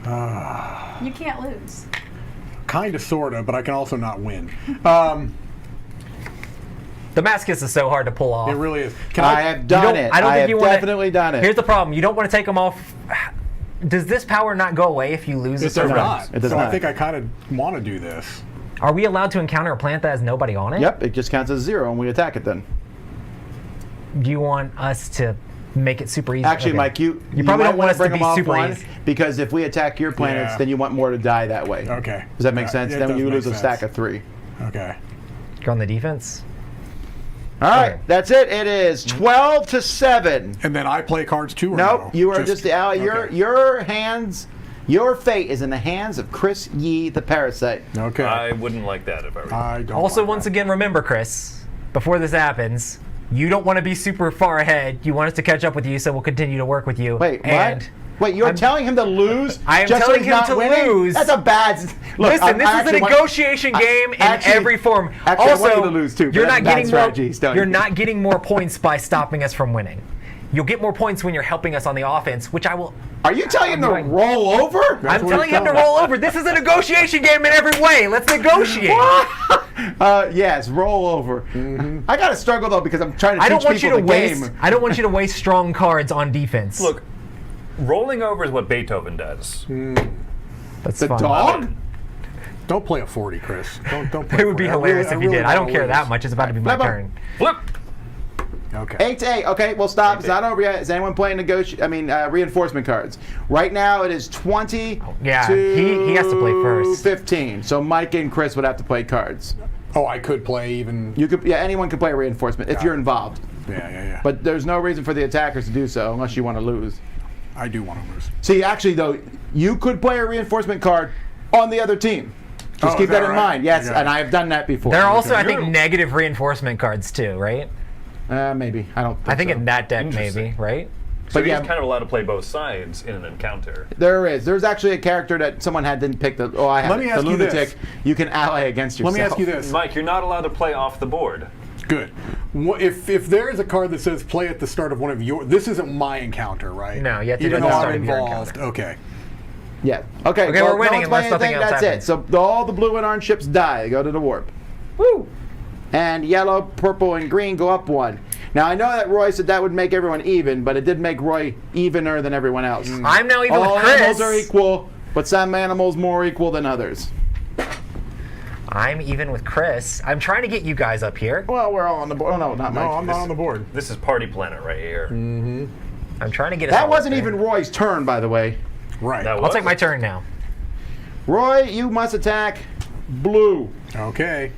You can't lose. Kind of, sort of, but I can also not win. The masochist is so hard to pull off. It really is. Can I have done it. I don't think have you want definitely done it. Here's the problem: you don't want to take them off. Does this power not go away if you lose a It does certain? not. It does so I not. think I kind of want to do this. Are we allowed to encounter a planet that has nobody on it? Yep, it just counts as 0, and we attack it then. Do you want us to make it super easy? Actually, Okay. Mike, you probably might don't want wanna us to bring be them off super one, easy. because if we attack your planets, Yeah. then you want more to die that way. Okay. Does that make Yeah, sense? it Then does you make lose a sense. stack of 3. Okay. Go on the defense. All right, Okay. that's it. It is 12 to 7. And then I play cards too, or Nope, no? you are just the ally. okay. Your hands, your fate is in the hands of Chris Yee, the parasite. Okay. I wouldn't like that if I were you. I don't. Also, like once that. again, remember, Chris, before this happens, you don't want to be super far ahead. You want us to catch up with you, so we'll continue to work with you. Wait, and what? Wait, you're I'm- telling him to lose? I am just so telling he's him not to winning? lose. That's a bad. Look, Listen, this is a actually want- negotiation game in actually- every form. actually, I also, want you to lose too, but you're that's not bad getting strategy, more. he's telling You're you. not getting more points by stopping us from winning. You'll get more points when you're helping us on the offense, which I will. Are you telling him to doing- roll over? I'm what telling he's him to telling roll over. This is a negotiation game in every way. Let's negotiate. Yes, roll over. I gotta struggle though because I'm trying to I teach don't want you people to the waste. game. I don't want you to waste strong cards on defense. Look, rolling over is what Beethoven does. that's The fun. dog? Don't play a 40, Chris. Don't play. It would be 40. I hilarious really- if you really did. I don't wanna care that lose. much. It's about to be my Flip 'em. turn. Flip! Okay. 8 to 8. Okay, well stop. It's not over yet. Is anyone playing reinforcement cards? Right now it is 20 Yeah, to he has to play first. 15. So Mike and Chris would have to play cards. Oh, I could play even. You could, yeah, anyone can play a reinforcement if you're involved. Yeah. But there's no reason for the attackers to do so unless you want to lose. I do want to lose. See, actually though, you could play a reinforcement card on the other team. Just Oh, keep is that that in right? mind. Yes, Okay. and I have done that before. There are also, I think, Beautiful. negative reinforcement cards too, right? Maybe. I don't think I think so. in that deck, maybe, Interesting. right? So But he's yeah. kind of allowed to play both sides in an encounter. There is. There's actually a character that someone didn't pick the. Oh, I have Let me it. ask The you this. lunatic. You can ally against yourself. Let me ask you this. Mike, you're not allowed to play off the board. Good. If there is a card that says play at the start of one of your, this isn't my encounter, right? No, you have to Even do it at though the start I'm of your involved. Okay. Yeah. Okay. Okay, well, we're winning no one's unless playing nothing anything, else That's happens. it. So all the blue and orange ships die. They go to the warp. Woo! And yellow, purple, and green go up 1. Now I know that Roy said that would make everyone even, but it did make Roy evener than everyone else. I'm now even All with Chris. animals are equal, but some animals more equal than others. I'm even with Chris. I'm trying to get you guys up here. Well, we're all on the board. Oh, no, not Mike. No, I'm not on the board. This is Party Planet right here. I'm trying to get us That all wasn't up there. even Roy's turn, by the way. Right. That I'll was? take my turn now. Roy, you must attack blue. Okay.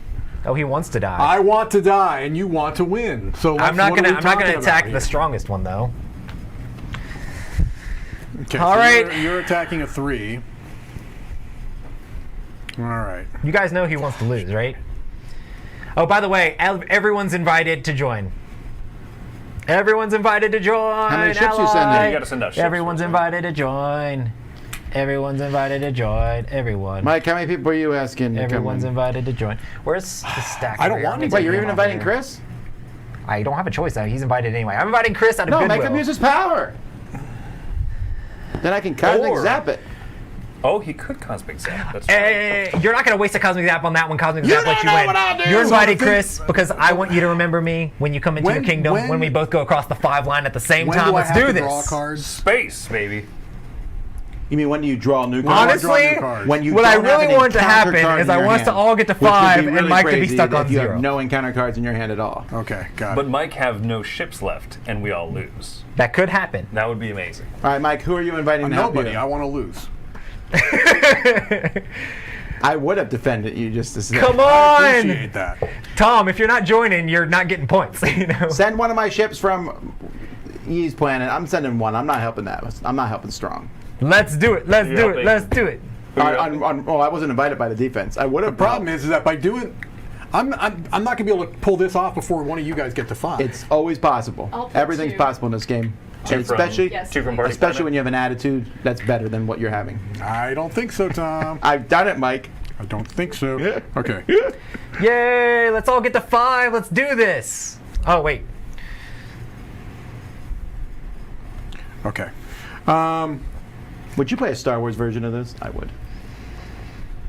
Oh, he wants to die. I want to die, and you want to win. So I'm not what are gonna. we I'm not gonna talking attack about the here? strongest one though. Okay, All so right. You're attacking a 3. All right. You guys know he wants to lose, right? Oh, by the way, everyone's invited to join. Everyone's invited to join. How many ships you sending? ally. You gotta send out ships Everyone's first, right? invited to join. Everyone's invited to join. Everyone. Mike, how many people are you asking to come Everyone's in? invited to join. Where's the stack? I don't over here? want Let me to. Wait, take you're him even off inviting here. Chris? I don't have a choice though. He's invited anyway. I'm inviting Chris out of No, goodwill. make him use his power. Then I can cosmic Or- zap it. Oh, he could Cosmic Zap. That's right. Hey, you're not gonna waste a cosmic zap on that one. Cosmic You zap don't let you know win. what I'll do. You're invited, So I think- Chris, because I want you to remember me when you come into When- your kingdom. when- When we both go across the 5 line at the same When time. do I Let's have do to this. draw cards? Space, baby. You mean when you draw new When do I cards? draw Honestly, new cards? When you what I don't have really an want to encounter happen card is in I your want us to hand, all get to which would 5 be and really Mike to be crazy stuck on if you 0. have no encounter cards in your hand at all. Okay, got But it. Mike have no ships left, and we all lose. That could happen. That would be amazing. All right, Mike, who are you inviting to help Nobody. you? I want to lose. I would have defended you just to say. Come I on, appreciate that. Tom. If you're not joining, you're not getting points. You know. Send one of my ships from Yee's planet. I'm sending one. I'm not helping that. I'm not helping strong. Let's do it. Let's You're do it. helping. Let's do it. Oh, I wasn't invited by the defense. I would have. The problem is that by doing, I'm not going to be able to pull this off before one of you guys get to 5. It's always possible. I'll put Everything's 2. possible in this game. Two And from- especially, Yes. Two from Party especially Planet. when you have an attitude that's better than what you're having. I don't think so, Tom. I've done it, Mike. I don't think so. Okay. Yay! Let's all get to 5. Let's do this. Oh wait. Okay. Would you play a Star Wars version of this? I would.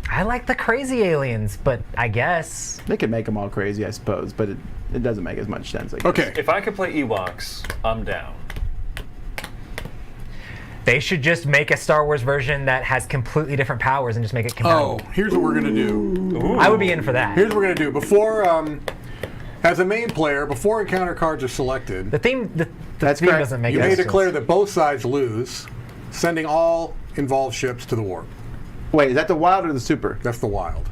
I like the crazy aliens, but I guess. They could make them all crazy, I suppose, but it doesn't make as much sense. I guess. Okay. If I could play Ewoks, I'm down. They should just make a Star Wars version that has completely different powers and just make it Oh, compatible. here's what we're going to do. Ooh. I would be in for that. Here's what we're going to do. Before, as a main player, before encounter cards are selected, The theme, the That's theme correct. doesn't make you any may sense. declare that both sides lose, sending all involved ships to the warp. Wait, is that the wild or the super? That's the wild.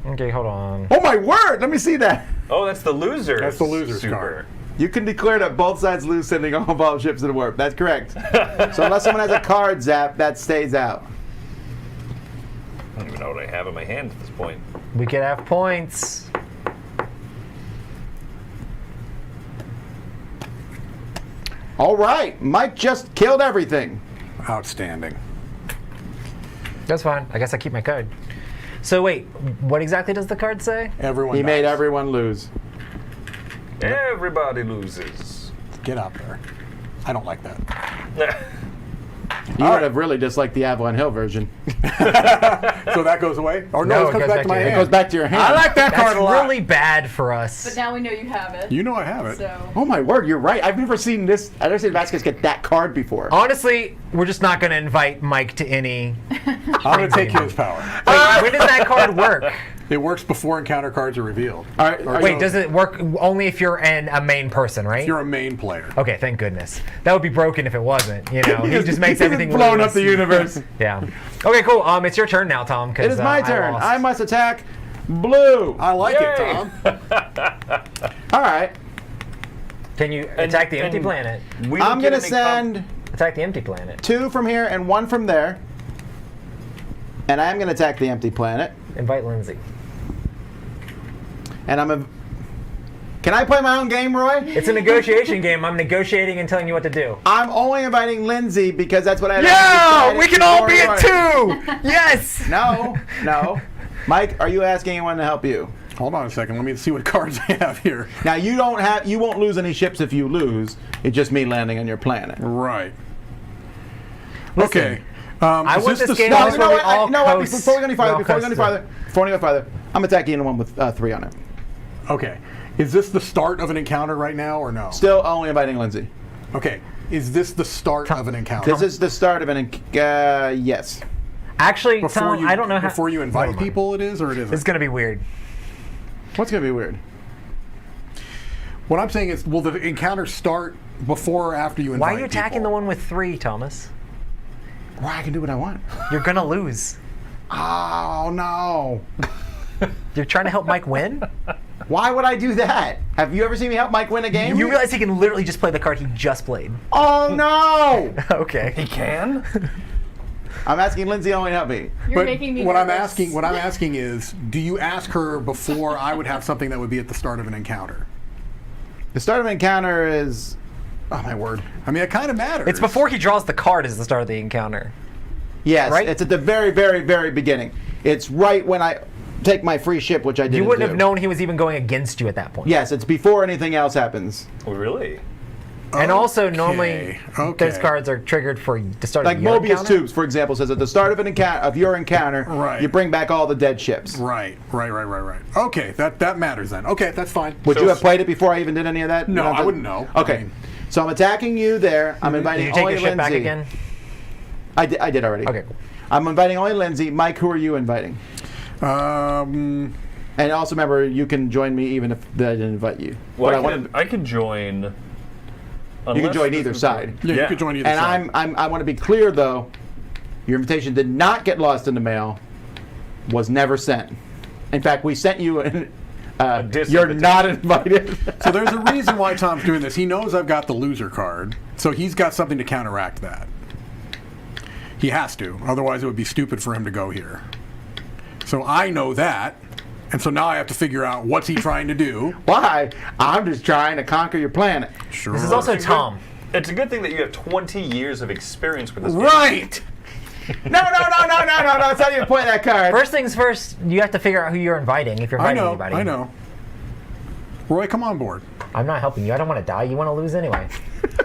Okay, hold on. Oh my word! Let me see that. Oh, that's the loser. That's the loser's super. card. You can declare that both sides lose, sending all involved ships to the warp. That's correct. So unless someone has a card zap, that stays out. I don't even know what I have in my hand at this point. We could have points. All right, Mike just killed everything. Outstanding. That's fine. I guess I keep my card. So wait, what exactly does the card say? Everyone He made dies. everyone lose. Everybody loses. Get out there. I don't like that. You would have really disliked the Avalon Hill version. So that goes away? Or no, No, it comes back to my your It hand. goes back to your hand. I like that That's card a lot. really bad for us. But now we know you have it. You know I have it. So Oh my word, you're right. I've never seen this. I've never seen Vasquez get that card before. Honestly, we're just not going to invite Mike to any. I'm going to take his power. Wait, when does that card work? It works before encounter cards are revealed. All right, are Wait, you- does it work only if you're a main person, right? You're a main player. Okay, thank goodness. That would be broken if it wasn't. You know, he just makes He's everything blown lose. up the universe. Yeah. Okay, cool. It's your turn now, Tom. It is my turn. lost. I must attack blue. I like it, Yay. Tom. All right. Can you attack the empty planet? We don't I'm get gonna any send Attack the empty planet. 2 from here and 1 from there. And I'm gonna attack the empty planet. Invite Lindsay. And Can I play my own game, Roy? It's a negotiation game. I'm negotiating and telling you what to do. I'm only inviting Lindsay because that's what I. Yeah, we can all be at 2. Yes. No, no. Mike, are you asking anyone to help you? Hold on a second. Let me see what cards I have here. Now you won't lose any ships if you lose. It's just me landing on your planet. Right. Listen, Okay. I is want this this the game start? to No, where you know we what? all You know what? coast. Before we go any farther, We all coast I'm attacking the one with 3 on it. Okay. Is this the start of an encounter right now or no? Still only inviting Lindsay. Okay. Is this the start of an encounter? This is the start of an. Yes. Actually, Before Tom, you, I don't know how. before you invite Never mind. people, it is or it isn't. It's gonna be weird. What's gonna be weird? What I'm saying is, will the encounter start before or after you invite Why are you attacking the people? one with 3, Thomas? Well, I can do what I want. You're gonna lose. Oh no! You're trying to help Mike win? Why would I do that? Have you ever seen me help Mike win a game? You realize he can literally just play the card he just played. Oh no! Okay. He can? I'm asking Lindsay only to help me. You're But making me what I'm nervous. asking is, do you ask her before I would have something that would be at the start of an encounter? The start of an encounter is, oh my word. I mean, it kind of matters. It's before he draws the card is the start of the encounter. Yes, Right? it's at the very, very, very beginning. It's right when I take my free ship, which I didn't You wouldn't do. have known he was even going against you at that point. Yes, it's before anything else happens. Oh, really? And also, Okay, normally, okay. those cards are triggered for the start Like of your Mobius encounter. Tubes, for example, says at the start of an your encounter, Right. you bring back all the dead ships. Right. Okay, that matters then. Okay, that's fine. Would So- you have played it before I even did any of that? No, You don't have I to- wouldn't know. Okay, I mean- so I'm attacking you there. I'm Did inviting you take only your ship Lindsay. back again? I did already. Okay, cool. I'm inviting only Lindsay. Mike, who are you inviting? And also remember, you can join me even if I didn't invite you. Well, But I can join. you can join either side. Yeah, Yeah. you could join either And side. I want to be clear though, your invitation did not get lost in the mail, was never sent. In fact, we sent you an you're disinvitation. not invited. So there's a reason why Tom's doing this. He knows I've got the loser card, so he's got something to counteract that. He has to, otherwise it would be stupid for him to go here. So I know that, and so now I have to figure out what's he trying to do. Why? I'm just trying to conquer your planet. Sure. This is also Tom. It's a good thing that you have 20 years of experience with this game. right. No, that's not even point that card. First things first, you have to figure out who you're inviting if you're I inviting know. anybody. I know. Roy, come on board. I'm not helping you. I don't want to die. You want to lose anyway.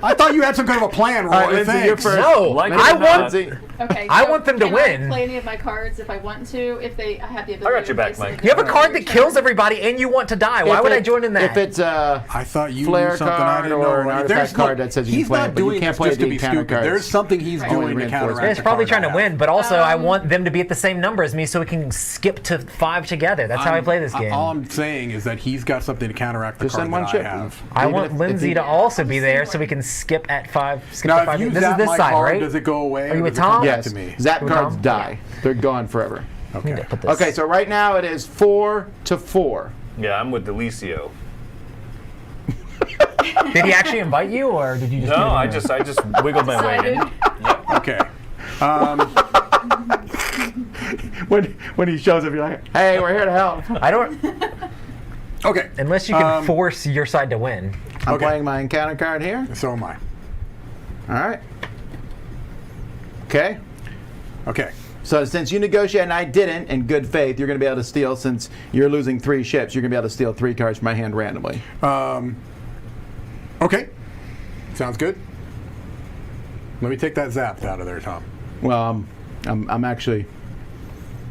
I thought you had some kind of a plan, Roy. All right, Lindsay, you're Thanks. first. No, Like it I or not. want. Lindsay. Okay. I so want them to can win. I play any of my cards if I want to? If I have the ability. I got your to back, place them Mike. You have a before card your that kills turn. everybody, and you want to die. Why If would I it- join in that? If it's I thought you Flare knew something I card didn't know. or an There's artifact no- card that says you he's can play not it, but you doing can't this play just the to be encounter stupid. cards. There's something he's Right. doing Only to reinforce counteract. it. It's the probably card trying I to have. win, but also I want them to be at the same number as me so we can skip to 5 together. That's how I play this game. All I'm saying is that he's got something to counteract the Just card send one that ship. I have. I Even want if Lindsay he- to also be there so we can skip at 5. Skip Now, to if 5. you This is zap this my side, card, right? does it go away? Are you or with does it come Tom? back Yes. to me? Zap With cards Tom? die. They're gone forever. I need to put this. Okay, so right now it is 4-4. Yeah, I'm with Delicio. Did he actually invite you, or did you just? do No, it I anyway? just wiggled my way in. Decided. Okay. When he shows up, you're like, hey, we're here to help. I don't. Okay. Unless you can force your side to win. I'm Okay. playing my encounter card here. So am I. All right. Okay. Okay. So since you negotiated and I didn't, in good faith, you're going to be able to steal, since you're losing 3 ships, you're going to be able to steal 3 cards from my hand randomly. Okay. Sounds good. Let me take that zap out of there, Tom. Well, I'm actually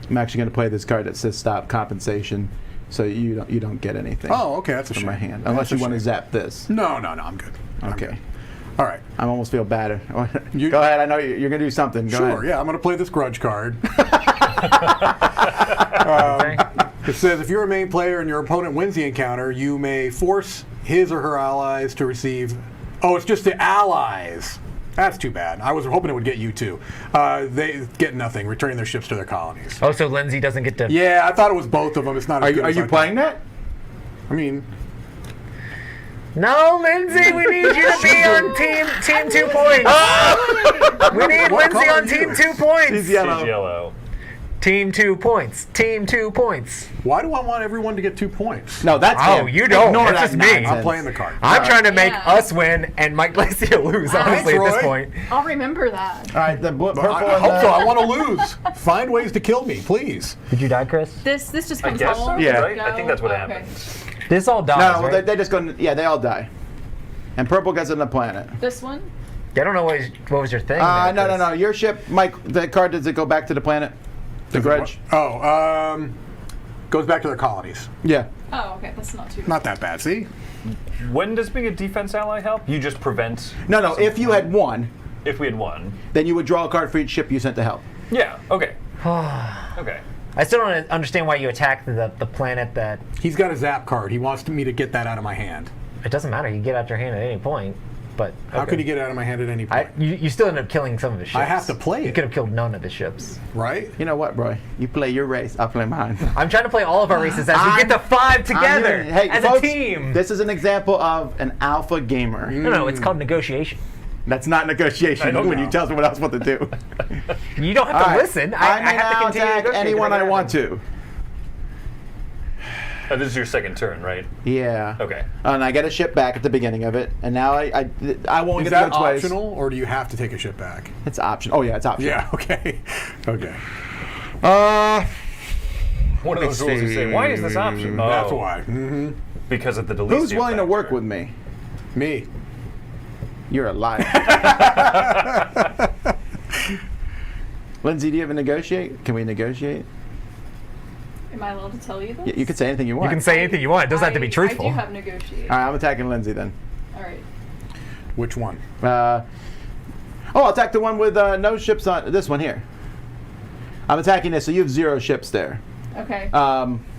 going to play this card that says stop compensation, so you don't get anything Oh, okay. That's a from shame. my hand, unless That's a you want to shame. zap this. No, I'm good. I'm Okay. good. All right. I almost feel bad. You- Go ahead. I know you're going to do something. Go Sure, ahead. yeah, I'm going to play this grudge card. Okay. It says if you're a main player and your opponent wins the encounter, you may force his or her allies to receive. Oh, it's just the allies. That's too bad. I was hoping it would get you too. They get nothing, returning their ships to their colonies. Oh, so Lindsay doesn't get to. Yeah, I thought it was both of them. It's not. Are as good you as I playing thought. that? I mean, No, Lindsay, we need you to be on team 2 points. We need What Lindsay color on are team you? 2 points. She's She's yellow. yellow. Team 2 points. Team 2 points. why do I want everyone to get 2 points? No, that's Oh, him. you don't. Ignore That's that just me. nonsense. I'm playing the card. I'm trying to make Yeah. us win and Mike Lacey to lose, honestly, at this Roy. point. I'll remember that. All right, the purple I and hope the- so. I want to lose. Find ways to kill me, please. Did you die, Chris? This just I comes guess home. so, Yeah. right? I think that's what Okay. happens. This all dies, No, well, right? they just go. Yeah, they all die. And purple gets on the planet. This one. I don't know what was your thing. No. Your ship, Mike. The card, does it go back to the planet? The grudge. Oh, goes back to their colonies. Yeah. Oh, okay. That's not too. Not that bad. See? When does being a defense ally help? You just prevent. No. If you had won, If we had won. then you would draw a card for each ship you sent to help. Yeah. Okay. Okay. I still don't understand why you attacked the planet that... He's got a zap card. He wants me to get that out of my hand. It doesn't matter. You can get out your hand at any point. But How could he get it out of my hand at any point? You still end up killing some of his ships. I have to play You it. could have killed none of his ships. Right? You know what, bro? You play your race, I'll play mine. I'm trying to play all of our races as we get the 5 together Hey, as folks, a team. This is an example of an alpha gamer. No, it's called negotiation. That's not I negotiation don't when know. you tell someone else what to do. You don't have All to right. listen. I may have to now continue to attack negotiate anyone I whatever want happens. to. This is your second turn, right? Yeah. Okay. And I get a ship back at the beginning of it, and now I won't Is get to that go twice. optional, or do you have to take a ship back? It's optional. Oh yeah, it's optional. Yeah, okay. Okay. One of those rules you say, why is this option? That's Oh, why. Mm-hmm. Because of the deletion. Who's willing to work with me? Me. You're a liar. Lindsay, do you have a negotiate? Can we negotiate? Am I allowed to tell you this? You can say anything you You want. can say anything you want. It doesn't have to be I truthful. do have negotiate. All right, I'm attacking Lindsay then. All right. Which one? I'll attack the one with no ships on this one here. I'm attacking this, so you have 0 ships there. Okay.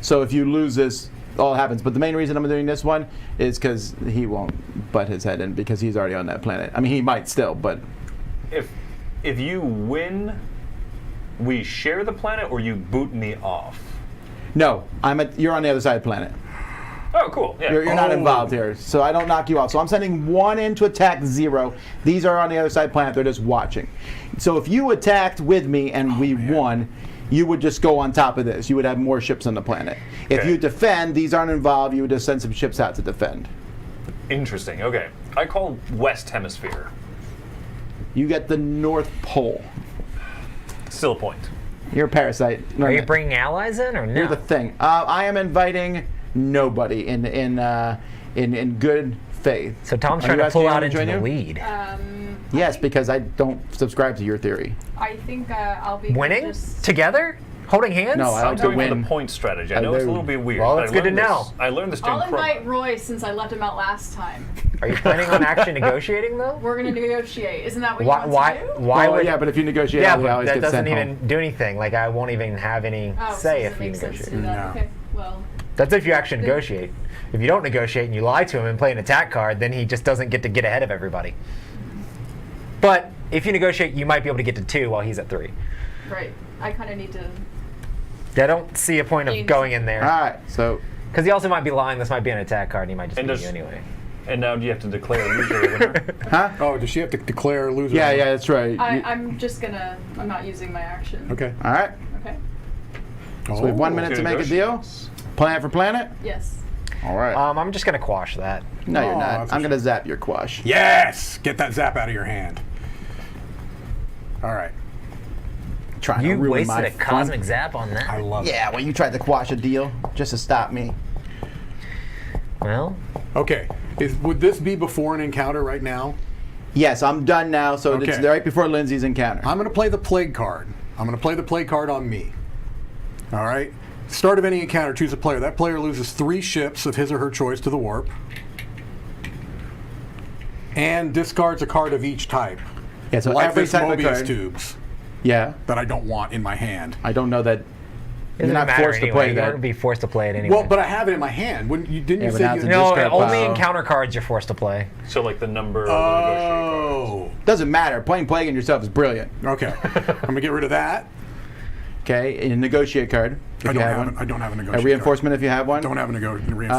So if you lose this, all happens. But the main reason I'm doing this one is because he won't butt his head in because he's already on that planet. I mean, he might still, but If you win, we share the planet, or you boot me off. no, you're on the other side of the planet. Oh, cool. Yeah. You're not Oh. involved here, so I don't knock you off. So I'm sending 1 in to attack 0. These are on the other side of the planet. They're just watching. So if you attacked with me and we won, you would just go on top of this. You would have more ships on the planet. If Okay. you defend, these aren't involved. You would just send some ships out to defend. Interesting. Okay. I call West Hemisphere. You get the North Pole. Still a point. You're a parasite. No, Are you no. bringing allies in or no? Here's the thing. I am inviting nobody in good faith. So Tom's Are trying you to asking pull anyone out to into join the you? lead. Yes, because I don't subscribe to your theory. I think I'll be Winning Just, together, holding hands. No, I I'm like to going for win. the point strategy. I know it's a little bit weird. Well, but it's I good to learned know. this- I learned this during I'll invite Chroma. Roy since I left him out last time. Are you planning on actually negotiating though? We're gonna negotiate. Isn't that what Why? you Why? want to do? Why Oh, would? yeah, but if you negotiate, Yeah, all the but allies that get doesn't sent even home. do anything. Like I won't even have any Oh, say so if it you makes sense to negotiate. do that. No. Okay. Well, That's if you actually negotiate. If you don't negotiate and you lie to him and play an attack card, then he just doesn't get to get ahead of everybody. But if you negotiate, you might be able to get to 2 while he's at 3. right. I kind of need to. I don't see a point of Gains. going in All there. right, so Because he also might be lying. This might be an attack card and he might just And beat does- you anyway. And now do you have to declare a loser or winner? huh? Oh, does she have to declare a loser? Yeah, that's right. I'm just gonna. I'm not using my action. Okay. All right. Okay. So we have 1 minute to make a deal. Planet for planet. Yes. All right. I'm just going to quash that. no, you're Oh, not. that's a I'm gonna zap your quash. Yes! Get that zap out of your hand. All right. Trying You to ruin wasted my a fun. cosmic zap on that. I love it. Yeah, well, you tried to quash a deal just to stop me. Well, Okay. Would this be before an encounter right now? Yes, I'm done now. So it's Okay. right before Lindsay's encounter. I'm going to play the plague card. I'm going to play the plague card on me. All right. Start of any encounter, choose a player. That player loses 3 ships of his or her choice to the warp, and discards a card of each type. Yeah, so like every this type of Mobius card. tubes Yeah, that I don't want in my hand. I don't know that. it You're doesn't not matter forced to anyway. play You that. wouldn't be forced to play it anyway. Well, but I have it in my hand. Didn't Yeah, you but say now you? it's a no, discard only pile. encounter cards you're forced to play. So like the number of the negotiating cards. Oh. Doesn't matter. Playing Plague yourself is brilliant. Okay. I'm gonna get rid of that. Okay, a negotiate card. If I you don't have have. one. I don't have a A negotiation. reinforcement if you have one. Don't have a reinforcement.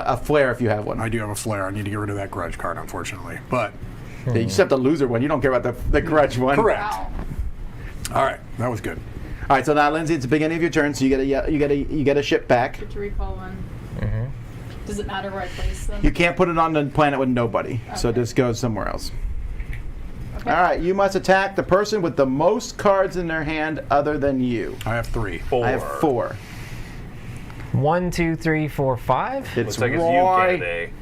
A flare if you have one. I do have a flare. I need to get rid of that grudge card, unfortunately. But Yeah, you just have the loser one. You don't care about the grudge one. correct. Wow. All right, that was good. All right, so now Lindsay, it's the beginning of your turn, so you get a ship back. Get to recall one. Mm-hmm. Does it matter where I place them? You can't put it on the planet with nobody, so Okay. this goes somewhere else. Okay. All right, you must attack the person with the most cards in their hand other than you. I have 3. 4. I have 4. 1, 2, 3, 4, 5. It's Looks like it's you, Roy. Kennedy.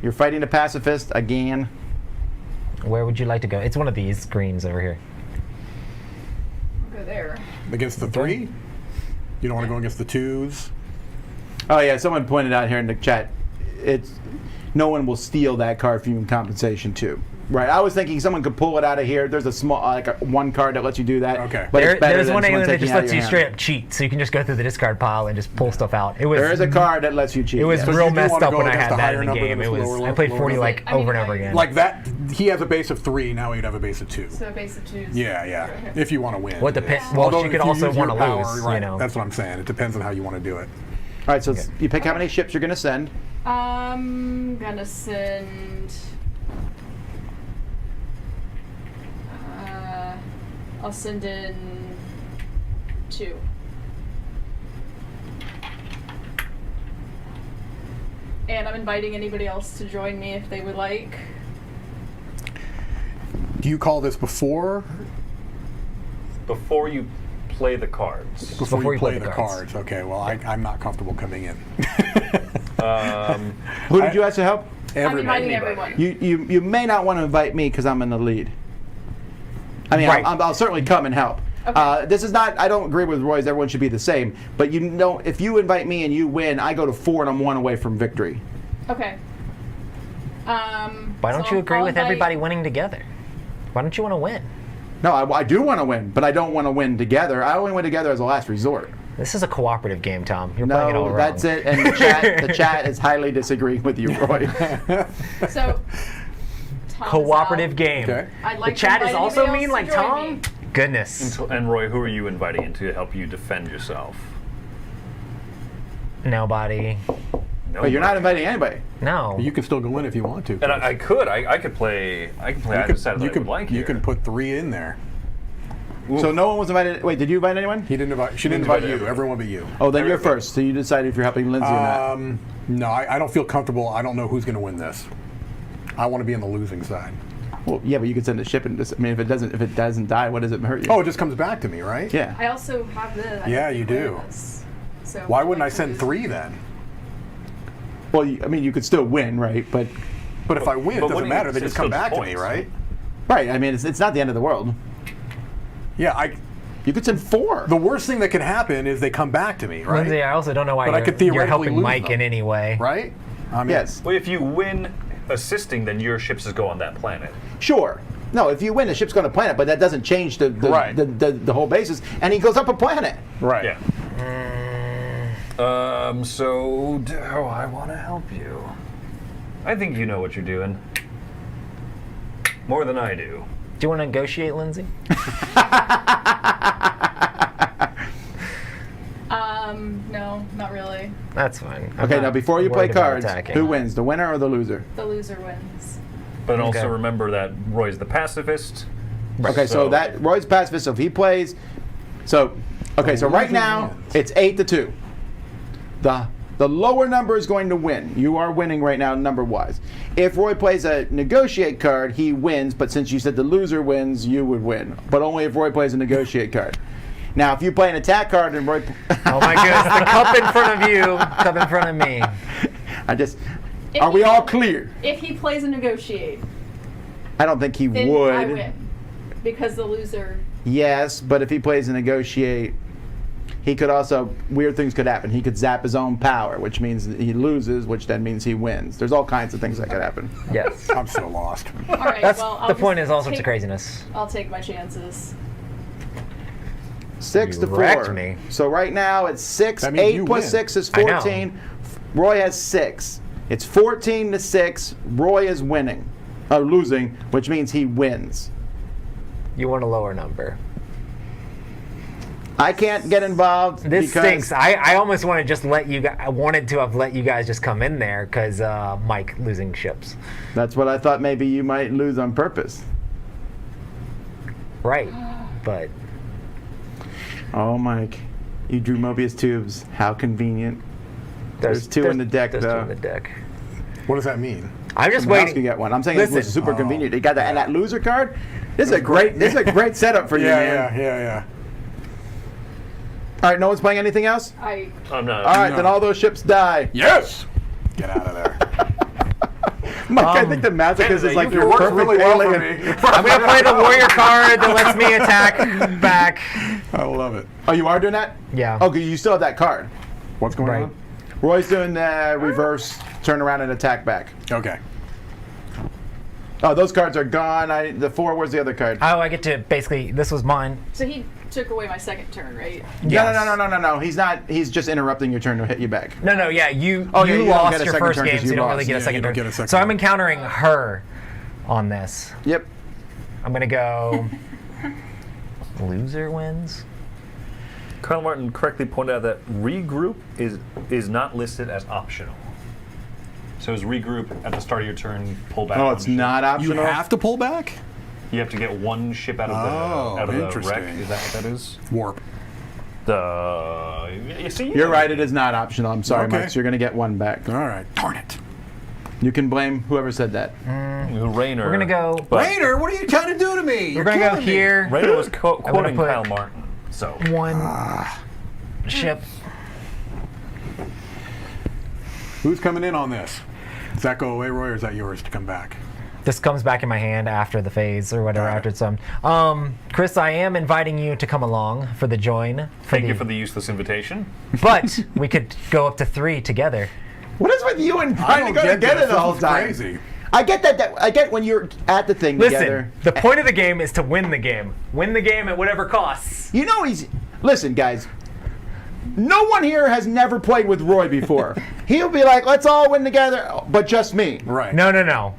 You're fighting a pacifist again. Where would you like to go? It's one of these greens over here. Go there. Against the 3? You don't want to go against the 2s? Oh yeah, someone pointed out here in the chat, it's no one will steal that card from you in compensation too. Right. I was thinking someone could pull it out of here. There's a small, one card that lets you do that. Okay. But it's better There's than one someone alien that taking just it out of lets your you hand. straight up cheat, so you can just go through the discard pile and just pull stuff out. It was There is a card that lets you cheat. it was yes. So real you do messed wanna up go when I against had a that higher in the number game. than It this was lower- I played lower 40 number? like I mean, over and over like- again. Like that, he has a base of 3. Now he'd have a base of 2. So base of 2s. Yeah. If you want to win. What depends? Well, Although she if could you also use your want to power, lose. right, You know. That's what I'm saying. It depends on how you want to do it. All right, so you pick how many ships you're going to send. I'm gonna send. I'll send in 2. And I'm inviting anybody else to join me if they would like. Do you call this before Before you play the cards. before you play the cards? Okay. Well, I'm not comfortable coming in. Who did you ask to help? I'm inviting Anybody. everyone. You may not want to invite me because I'm in the lead. I mean, Right. I'll certainly come and help. Okay. This is not. I don't agree with Roy's. Everyone should be the same. But you know, if you invite me and you win, I go to 4 and I'm 1 away from victory. Okay. Why don't so you agree I'll with invite- everybody winning together? Why don't you want to win? No, I do want to win, but I don't want to win together. I only win together as a last resort. This is a cooperative game, Tom. You're playing it all No, wrong. that's it. And the chat is highly disagreeing with you, Roy. So. Tom is Cooperative out. game. Okay. I'd like The chat to is invite also anybody mean else like to join Tom. me. Goodness. And Roy, who are you inviting in to help you defend yourself? Nobody. No. But you're not inviting anybody. No. You can still go in if you want to. And I could play either side that I would like you here. can put 3 in there. So no one was invited. Wait, did you invite anyone? She didn't invite invite you. everyone. Everyone but you. Oh, then you're Everybody. first. So you decide if you're helping Lindsay or not. No, I don't feel comfortable. I don't know who's going to win this. I want to be on the losing side. Well, yeah, but you could send a ship and just. I mean, if it doesn't die, what does it hurt you? Oh, it just comes back to me, right? yeah. I also have this. I Yeah, can you declare do. this. So Why wouldn't I like, send 3 then? Well, I mean, you could still win, right? But But if I win, it But what doesn't do you- matter. They it's just come still back to me, points. right? right. I mean, it's not the end of the world. Yeah, You could send 4. the worst thing that could happen is they come back to me, right? Lindsay, I also don't know why But I you're, could you're theoretically helping lose Mike them. in any way. Right? I mean, Yes. Well, if you win assisting, then your ships just go on that planet. Sure. No, if you win, the ship's going to planet, but that doesn't change the Right. the whole basis. And he goes up a planet. Right. Yeah. So do I want to help you? I think you know what you're doing. More than I do. Do you want to negotiate, Lindsay? No, not really. That's fine. I'm Okay, not now before you play worried about cards, attacking. who wins, the winner or the loser? The loser wins. But also Okay. remember that Roy's the pacifist. Okay, so that Roy's pacifist. So if he plays, so right now wins. it's 8-2. The lower number is going to win. You are winning right now, number wise. If Roy plays a negotiate card, he wins. But since you said the loser wins, you would win. But only if Roy plays a negotiate card. Now, if you play an attack card and Roy, Oh my goodness, the cup in front of you, cup in front of me. If are we he- all clear? If he plays a negotiate, I don't think he then would. I win. Because the loser. Yes, but if he plays a negotiate, he could also, weird things could happen. He could zap his own power, which means he loses, which then means he wins. There's all kinds of things that could happen. Yes. I'm so lost. All right, That's well, I'll the point just is all sorts of take- craziness. I'll take my chances. 6 to You wrecked 4. me. So right now it's 6. That means 8 you plus win. 6 is I know. 14. Roy has 6. It's 14 to 6. Roy is winning, losing, which means he wins. You want a lower number. I can't get involved This because stinks. I almost want to just let you guys. I wanted to have let you guys just come in there because Mike losing ships. that's what I thought maybe you might lose on purpose. Right. But Oh, Mike, you drew Mobius tubes. How convenient. There's two in the deck, there's though. two in the deck. What does that mean? I'm just Someone else waiting. can get one. I'm saying Listen. this was super Oh, convenient. You got that and yeah. that loser card. This is a great setup for you, man. Yeah. All right, no one's playing anything else. I I'm not. All right, No. then all those ships die. Yes! Get out of there. Mike, I think the masochist is like It your works perfect really well for alien. me. I'm gonna play the warrior card that lets me attack back. I love it. Oh, you are doing that? Yeah. Okay, you still have that card. What's going Right. on? Roy's doing the reverse, turn around and attack back. Okay. Oh, those cards are gone. The 4. Where's the other card? Oh, I get to basically. This was mine. So he took away my second turn, right? Yes. No. He's not. He's just interrupting your turn to hit you back. No. Yeah, you Oh, yeah, you don't lost get a your second first turn 'cause game, so you you don't lost. really get Yeah, a second you don't turn. get a second So I'm turn. encountering her on this. Yep. I'm gonna go. Loser wins. Kyle Martin correctly pointed out that regroup is not listed as optional. So as regroup at the start of your turn, pull back. Oh, one it's ship. not You optional. have to pull back? You have to get one ship out of Oh, the wreck. interesting. Is that what that is? Warp. You see, You're right. It is not optional. I'm sorry, Okay. Mike. So you're gonna get 1 back. All right. Darn it. You can blame whoever said that. Rainer. We're gonna go. But Rainer, what are you trying to do to me? We're gonna go here. Rainer was I'm gonna quoting put- Kyle Martin. So One ship. Who's coming in on this? Does that go away, Roy, or is that yours to come back? This comes back in my hand after the phase or whatever. Got it. After it's Chris, I am inviting you to come along for the join. thank you for the useless invitation. But we could go up to 3 together. What is with you and I trying to don't go get together this. the whole This is time? crazy. I get that. I get when you're at the thing Listen, together. the point of the game is to win the game. Win the game at whatever costs. You know he's. Listen, guys. No one here has never played with Roy before. He'll be like, "Let's all win together," but just me. Right. No.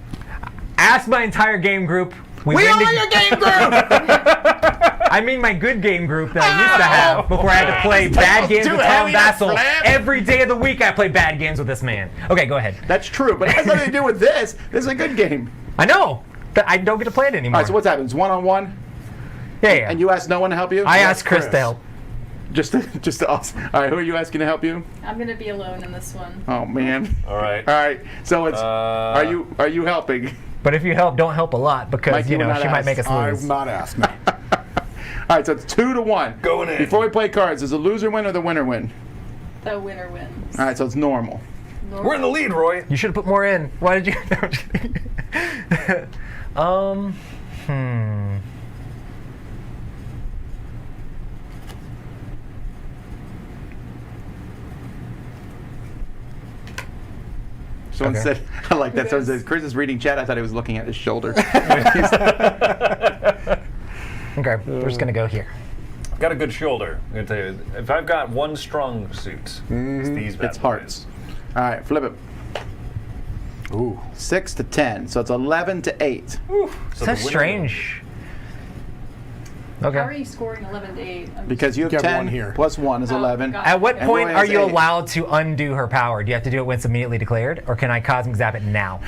Ask my entire game group. We win are the- your game group. I mean my good game group that I used to have before I had to play bad games too with Tom heavy to Vassal. flip. Every day of the week I play bad games with this man. Okay, go ahead. That's true, but it has nothing to do with this. This is a good game. I know, but I don't get to play it anymore. All right. So what's happened? It's 1-on-1, yeah. and you asked no one to help you. I asked Chris to Chris. help. Just to us. All right. Who are you asking to help you? I'm gonna be alone in this one. Oh man. All right. All right. So it's. Are you helping? But if you help, don't help a lot because Mike, you were not she might asked. make us lose. I've not asked. No. All right. So it's 2-1. Going in. Before we play cards, does the loser win or the winner win? The winner wins. All right. So it's normal. We're in the lead, Roy. You should have put more in. Why did you? No, I'm just kidding. Someone Okay. said, I like that. Who Someone is? said, Chris is reading chat. I thought he was looking at his shoulder. Okay, we're just gonna go here. I've got a good shoulder. I'm gonna tell you, if I've got one strong suit, it's these bad It's hearts. All right, flip it. Ooh. 6 to 10. So it's 11 to 8. So the That's winner- strange. Okay. How are you scoring 11 to 8? Because you have You have 10 one here. plus 1 is Oh, 11. got it. At what And point Roy are has you 8. allowed to undo her power? Do you have to do it when it's immediately declared, or can I cosmic zap it now?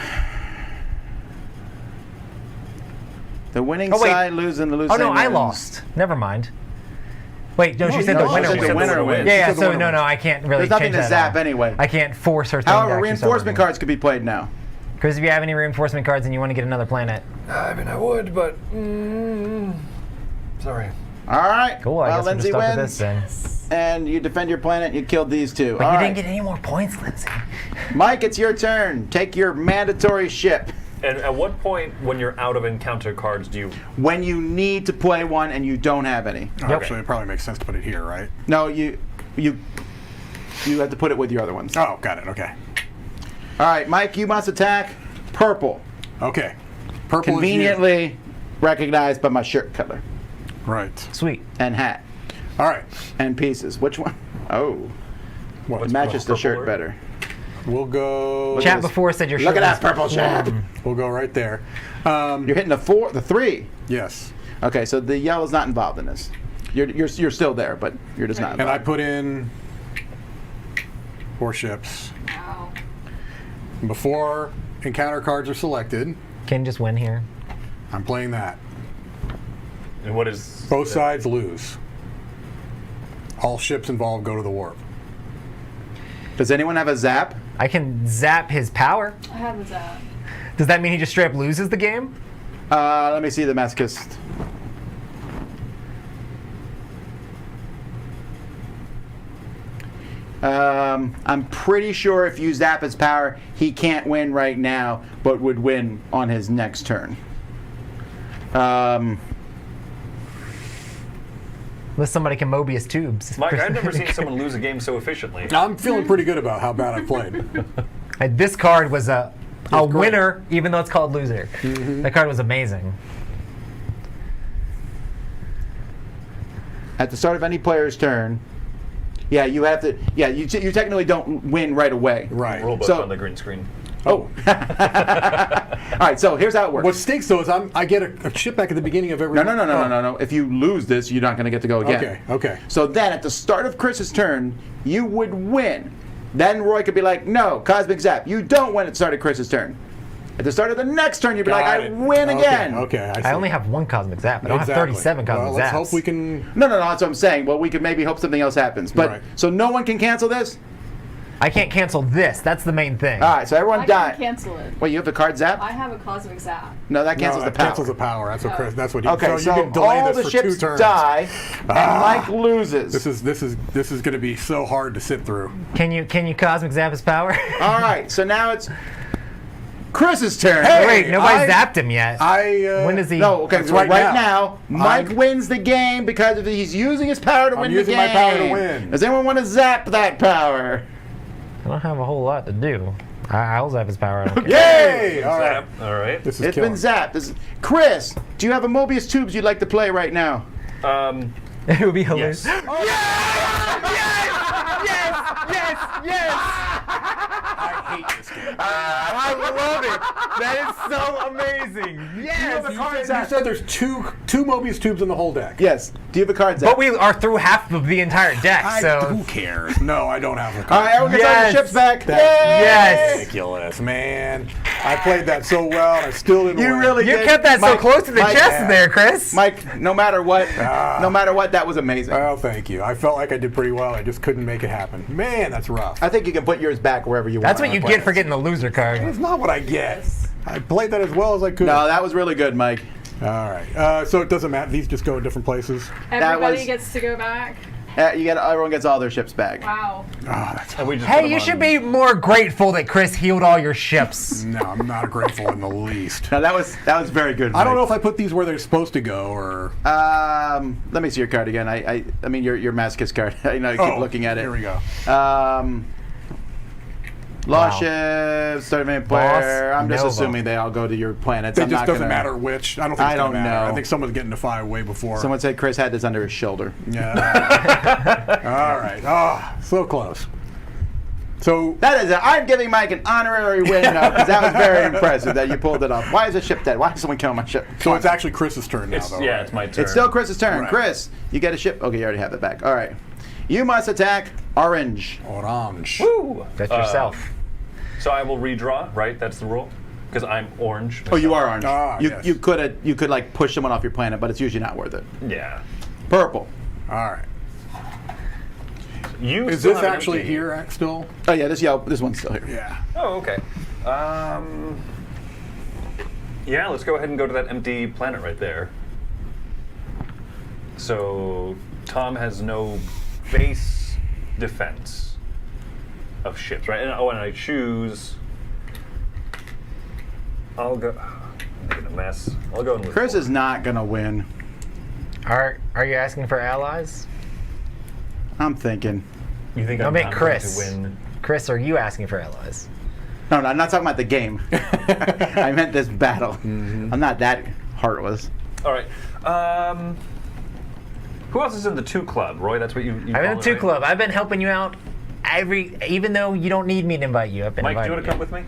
The winning Oh, wait. side loses and the losing Oh no, side I wins. lost. Never mind. Wait, no, she you said the lost. winner She said wins. the winner wins. Yeah, She said the so winner no, wins. I can't really There's nothing change to that zap at all. anyway. I can't force her thing to However, actually reinforcement start cards could be played now. Because if you have any reinforcement cards and you want to get another planet, I mean, I would, but sorry. All right. cool. I well, guess I'm just Lindsay stuck with wins. this then. And you defend your planet. You killed these two. But All you right. didn't get any more points, Lindsay. Mike, it's your turn. Take your mandatory ship. And at what point, when you're out of encounter cards, do you? When you need to play one and you don't have any. Actually, it probably makes sense to put it here, right? No, you have to put it with your other ones. Oh, got it. Okay. All right, Mike, you must attack purple. Okay. Purple is Conveniently recognized by my shirt color you. Right. Sweet. and hat All right. and pieces. Which one? Oh, What? it matches the purple shirt or- better. We'll go. Look at Chat this. before said your Look shirt at that was purple shirt. We'll go right there. You're hitting the 3. Yes. Okay, so the yellow's not involved in this. You're still there, but you're just not And involved. I put in 4 ships. Wow. Before encounter cards are selected, Can just win here. I'm playing that. And what is Both sides lose. All ships involved go to the warp. Does anyone have a zap? I can zap his power. I have that. Does that mean he just straight up loses the game? Let me see the masochist. I'm pretty sure if you zap his power, he can't win right now, but would win on his next turn. Unless somebody can Mobius tubes. Mike, I've never seen someone lose a game so efficiently. I'm feeling pretty good about how bad I played. This card was a great. winner, even though it's called loser. That card was amazing. At the start of any player's turn, yeah, you have to. Yeah, you technically don't win right away. Right. Rulebook So- on the green screen. Oh. All right. So here's how it works. What stinks though is I get a ship back at the beginning of every. No. If you lose this, you're not going to get to go again. Okay. So then, at the start of Chris's turn, you would win. Then Roy could be like, "No, Cosmic Zap, you don't win at the start of Chris's turn." At the start of the next turn, you'd be like, Got "I it. win again." Okay. I only have one Cosmic Zap. I don't have 37 Cosmic well, Zaps. let's hope we can. No. That's what I'm saying. Well, we could maybe hope something else happens. But Right. so no one can cancel this. I can't cancel this. That's the main thing. All right. So everyone I can died. cancel it. Wait, you have the card Zap? I have a cosmic zap. No, that cancels the power. Cancels the power. That's what Chris. That's what he. Okay, so you can delay all this the for 2 ships turns. die, and Mike loses. This is going to be so hard to sit through. Can you Cosmic Zap his power? All right. So now it's Chris's turn. Hey! Wait, nobody I- zapped him yet. When When is he? No, okay. It's So right right now. now, Mike I'm- wins the game because he's using his power to win the using game. my power to win. Does anyone want to zap that power? I don't have a whole lot to do. I'll zap his power. I don't care. Yay! All right. Zap. All right. This is It's killing. been zapped. Chris, do you have a Mobius tubes you'd like to play right now? It would be hilarious. Yes. I hate this game. I love it. That is so amazing. Yes. You said there's two Mobius tubes in the whole deck. Yes. Do you have a card zap? But we are through half of the entire deck, so Who cares? No, I don't have a All card. right, everyone gets all Yes. your ships back. That's Yay! Yes. ridiculous, man. I played that so well, and I still didn't You win. really you did. kept that so Mike- close to the Mike, chest yeah. there, Chris. Mike, no matter what, that was amazing. Well, thank you. I felt like I did pretty well. I just couldn't make it happen. Man, that's rough. I think you can put yours back wherever you want. That's what on you the get for planet. getting the loser card. It's not what I get. I played that as well as I could. No, that was really good, Mike. All right. So it doesn't matter. These just go in different places. Everybody was- gets to go back. Everyone gets all their ships back. Wow. And we just put Hey, them you on- should be more grateful that Chris healed all your ships. No, I'm not grateful in the least. No, that was very good. I don't know Mike. if I put these where they're supposed to go or. Let me see your card again. I mean your masochist card. I know you keep looking at it. Here we go. Lost Wow. ships, start main Boss player. I'm just Nova. assuming they all go to your planets. It I'm just not doesn't gonna, matter which. I don't think I it's gonna don't matter. know. I think someone's getting to 5 way before. Someone said Chris had this under his shoulder. Yeah. All right. So close. So That is it. I'm giving Mike an honorary win now because that was very impressive that you pulled it off. Why is a ship dead? Why is someone killing my ship? so it's actually Chris's turn now, It's, though. yeah, right? it's my turn. It's still Chris's turn. Right. Chris, you get a ship. Okay, you already have it back. All right. You must attack orange. Orange. Woo! That's yourself. So I will redraw, right? That's the rule? Because I'm orange. Oh, you are orange. Yes. You could like push someone off your planet, but it's usually not worth it. Yeah. Purple. All right. You Is still this have an actually empty- here still? Oh yeah, this one's still here. Yeah. Oh, okay. Yeah, let's go ahead and go to that empty planet right there. So Tom has no base defense of ships, right? And I choose. I'll go. I'm making a mess. I'll go in with Chris four. is not gonna win. Are you asking for allies? I'm thinking. You think I I'm meant not going Chris. to win? Chris, are you asking for allies? No, I'm not talking about the game. I meant this battle. I'm not that heartless. All right. Who else is in the 2 club, Roy? That's what you I'm in call the it, 2 right? club. I've been helping you out even though you don't need me to invite you. I've been Mike, do you inviting want to come with me?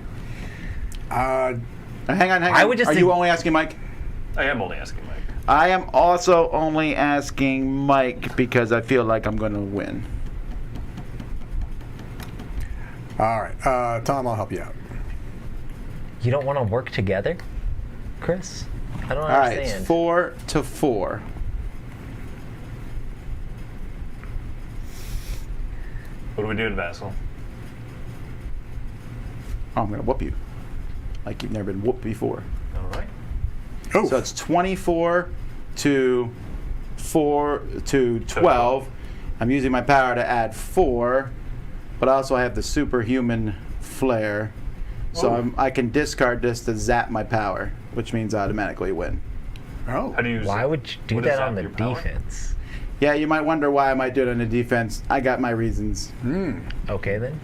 Hang on. I would just Are think- you only asking Mike? I am only asking Mike. I am also only asking Mike because I feel like I'm going to win. All right. Tom, I'll help you out. You don't want to work together, Chris? I don't All right, understand. it's 4-4. What are we doing, Vassal? Oh, I'm going to whoop you. Like you've never been whooped before. All right. Oh. So it's 24 to 12. I'm using my power to add 4, but also I have the superhuman flare. So I can discard this to zap my power, which means I automatically win. Oh. How do you? Why would you do what does that on the zap your power? defense? Yeah, you might wonder why I might do it on the defense. I got my reasons. Okay then.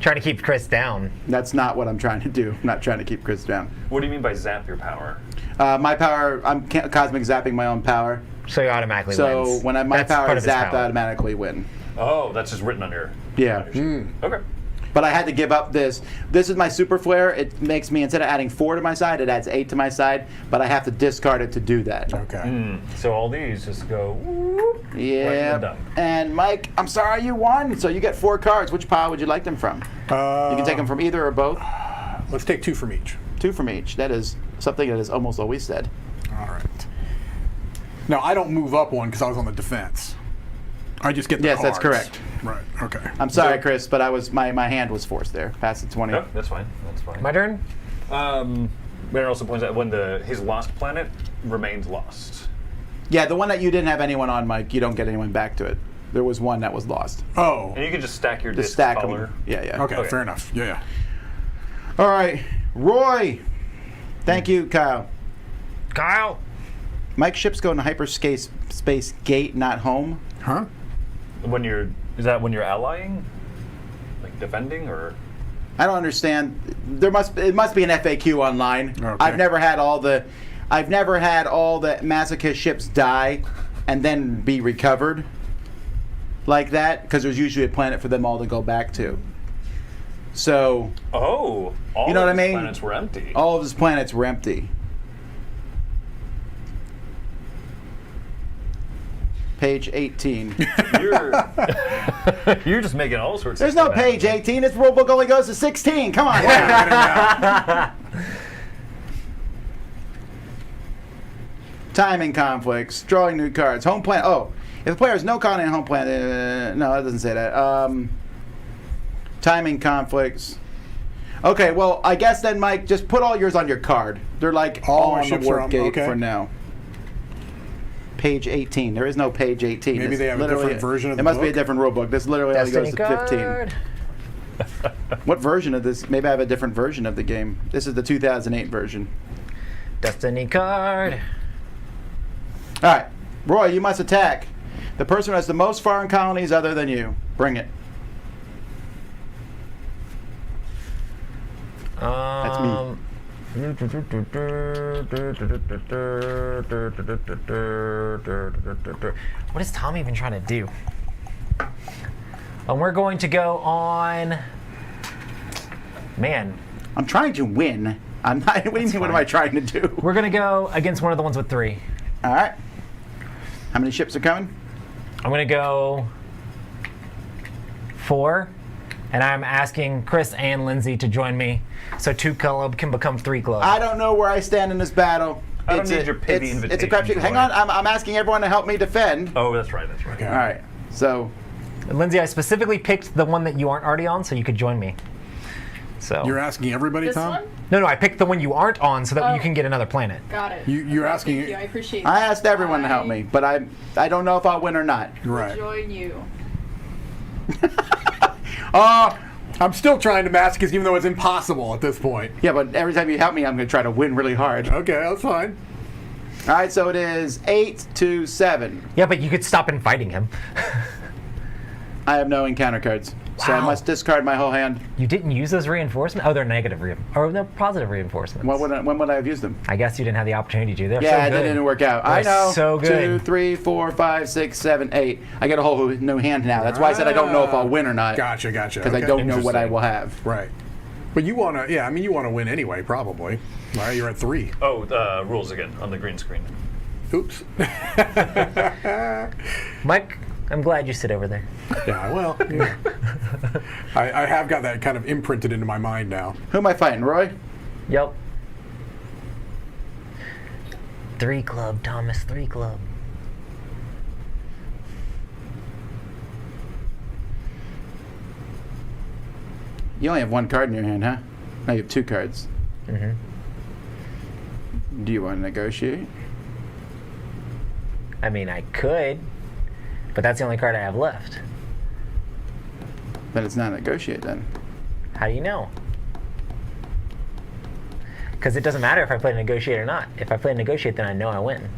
trying to keep Chris down. That's not what I'm trying to do. I'm not trying to keep Chris down. What do you mean by zap your power? My power, I'm cosmic zapping my own power. So he automatically So wins. when my That's power part is of his zapped, I power. automatically win. Oh, that's just written on your. Yeah. on your sheet. Okay. But I had to give up this. This is my super flare. It makes me, instead of adding 4 to my side, it adds 8 to my side. But I have to discard it to do that. Okay. So all these just go. Whoop, right in the Yeah. dump. And Mike, I'm sorry you won. So you get 4 cards. Which pile would you like them from? You can take them from either or both. Let's take 2 from each. 2 from each. That is something that is almost always said. All right. Now, I don't move up one because I was on the defense. I just get the Yes, cards. that's correct. Right, okay. I'm sorry, Chris, but I was my hand was forced there. Past the 20. No, that's fine. That's fine. My turn? Banner also points out when his lost planet remains lost. Yeah, the one that you didn't have anyone on, Mike, you don't get anyone back to it. There was one that was lost. Oh, And you can just stack your Just disc stack color. them. Yeah. okay, Okay. fair enough. Yeah. All right, Roy. Thank you, Kyle. Kyle! Mike's ship's going to hyperspace gate, not home. Huh? Is that when you're allying? Like defending or? I don't understand. It must be an FAQ online. Okay. I've never had all the masochist ships die and then be recovered like that, because there's usually a planet for them all to go back to. So Oh, all You know of what I his mean? planets were empty. all of his planets were empty. Page 18. You're just making all sorts. There's of no stuff page happen. 18. This rulebook only goes to 16. Come on. Timing conflicts, drawing new cards, home planet. Oh, if the player has no colony on home planet, no, that doesn't say that. Timing conflicts. Okay, well, I guess then, Mike, just put all yours on your card. They're like All all my on the ships are work on- gate okay. for now. Page 18. There is no page 18. Maybe It's they have a literally- different version of It the must be a book? different rule book. This literally only goes Destiny to 15. card. What version of this? Maybe I have a different version of the game. This is the 2008 version. Destiny card. All right, Roy, you must attack. The person who has the most foreign colonies other than you. Bring it. That's me. What is Tom even trying to do? We're going to go on. Man, I'm trying to win. I'm not. What do you mean? What am I trying to do? we're going to go against one of the ones with 3. All right. How many ships are coming? I'm going to go 4. And I'm asking Chris and Lindsay to join me so 2 club can become 3 club. I don't know where I stand in this battle. I don't need your pity It's a invitation, crapshoot. Hang Roy. on. I'm asking everyone to help me defend. Oh, that's right. That's right. Okay. All right. So Lindsay, I specifically picked the one that you aren't already on so you could join me. So You're asking everybody, This Tom? one? No, I picked the one you aren't on so that Oh. you can get another planet. Got it. You're Okay, asking- Thank you. I appreciate I that. asked everyone to help me, but I don't know if I'll win or not. Right. Join you. I'm still trying to masochist, even though it's impossible at this point. Yeah, but every time you help me, I'm going to try to win really hard. All Okay, that's fine. right, so it is 8 to 7. Yeah, but you could stop inviting him. I have no encounter cards, so I Wow. must discard my whole hand. You didn't use those reinforcements? Oh, they're negative or no, positive reinforcements. When would I have used them? I guess you didn't have the opportunity to. They're Yeah, so that good. didn't work out. I They're know. so good. 2, 3, 4, 5, 6, 7, 8. I get a whole new hand now. That's why I said I don't know if I'll win or not. Gotcha. Because okay. I don't know what I Interesting. will have. Right. But you want to, yeah, I mean, you want to win anyway, probably. All right, you're at 3. Oh, rules again on the green screen. Oops. Mike, I'm glad you sit over there. Yeah, well, yeah. I have got that kind of imprinted into my mind now. Who am I fighting, Roy? Yep. 3 club, Thomas, 3 club. You only have 1 card in your hand, huh? No, you have 2 cards. Mm-hmm. Do you want to negotiate? I mean, I could, but that's the only card I have left. Then it's not negotiate then. How do you know? Because it doesn't matter if I play negotiate or not. If I play negotiate, then I know I win.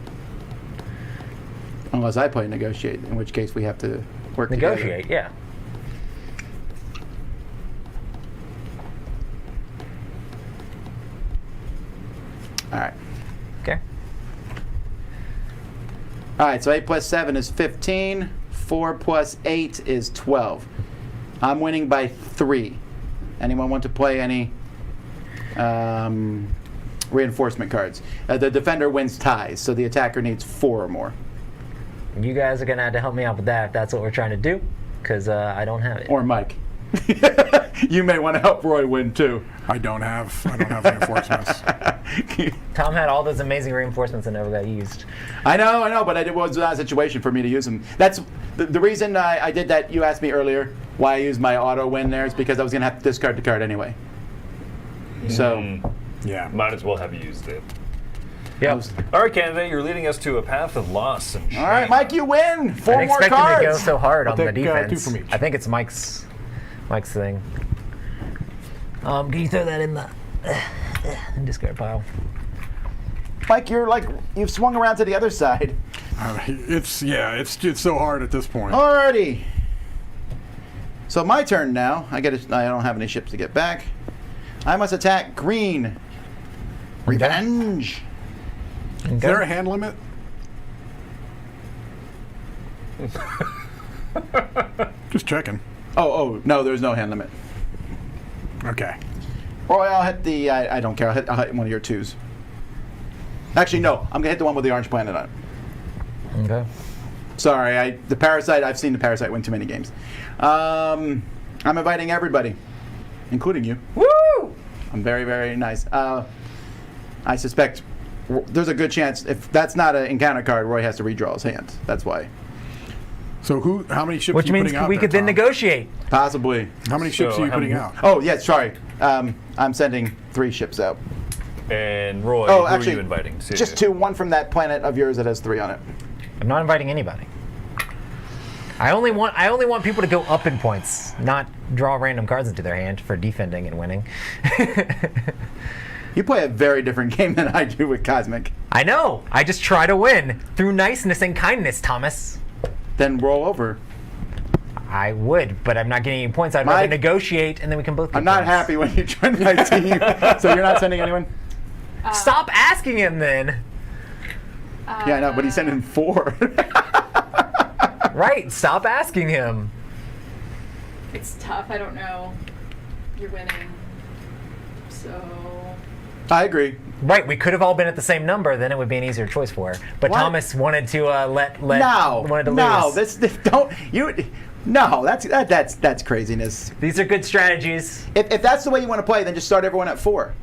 Unless I play negotiate, in which case we have to work together. Negotiate, yeah. All right, so 8 plus 7 is 15. 4 plus 8 is 12. I'm winning by 3. Anyone want to play any reinforcement cards? The defender wins ties, so the attacker needs 4 or more. You guys are going to have to help me out with that if that's what we're trying to do, because I don't have it. Or Mike. You may want to help Roy win too. I don't have reinforcements. Tom had all those amazing reinforcements that never got used. I know, but it was not a situation for me to use them. That's the reason I did that. You asked me earlier why I used my auto win there is because I was going to have to discard the card anyway. So, Yeah. Might as well have used it. Yep. All right, candidate, you're leading us to a path of loss and shame. all right, Mike, you win. 4 I didn't more expect cards. him to go so hard I'll on the take, defense. 2 from each. I think it's Mike's thing. Can you throw that in the discard pile? Mike, you've swung around to the other side. It's so hard at this point. Alrighty. So my turn now. I don't have any ships to get back. I must attack green. Revenge. Is there a hand limit? Just checking. Oh, no, there's no hand limit. Okay. Roy, I'll hit the. I don't care. I'll hit one of your 2s. Actually, no. I'm gonna hit the one with the orange planet on it. Okay. Sorry, the Parasite. I've seen the Parasite win too many games. I'm inviting everybody, including you. Woo! I'm very, very nice. I suspect there's a good chance if that's not an encounter card, Roy has to redraw his hand. That's why. So how many ships Which are you means putting out we there, could then Tom? negotiate. Possibly. How many ships So are you how putting many- out? Oh, yeah, sorry. I'm sending 3 ships out. And Roy, Oh, who actually, are you inviting? Just 2. One from that planet of yours that has 3 on it. I'm not inviting anybody. I only want people to go up in points, not draw random cards into their hand for defending and winning. You play a very different game than I do with Cosmic. I know. I just try to win through niceness and kindness, Thomas. Then roll over. I would, but I'm not getting any points. I'd Mike, rather negotiate, and then we can both get I'm not points. happy when you join my team. So you're not sending anyone? Stop asking him then. Yeah, I know, but he's sending 4. Right, stop asking him. It's tough. I don't know. You're winning. So. I agree. Right, we could have all been at the same number, then it would be an easier choice for her. But What? Thomas wanted to wanted to No, lose. don't you? No, that's craziness. These are good strategies. If that's the way you want to play, then just start everyone at 4.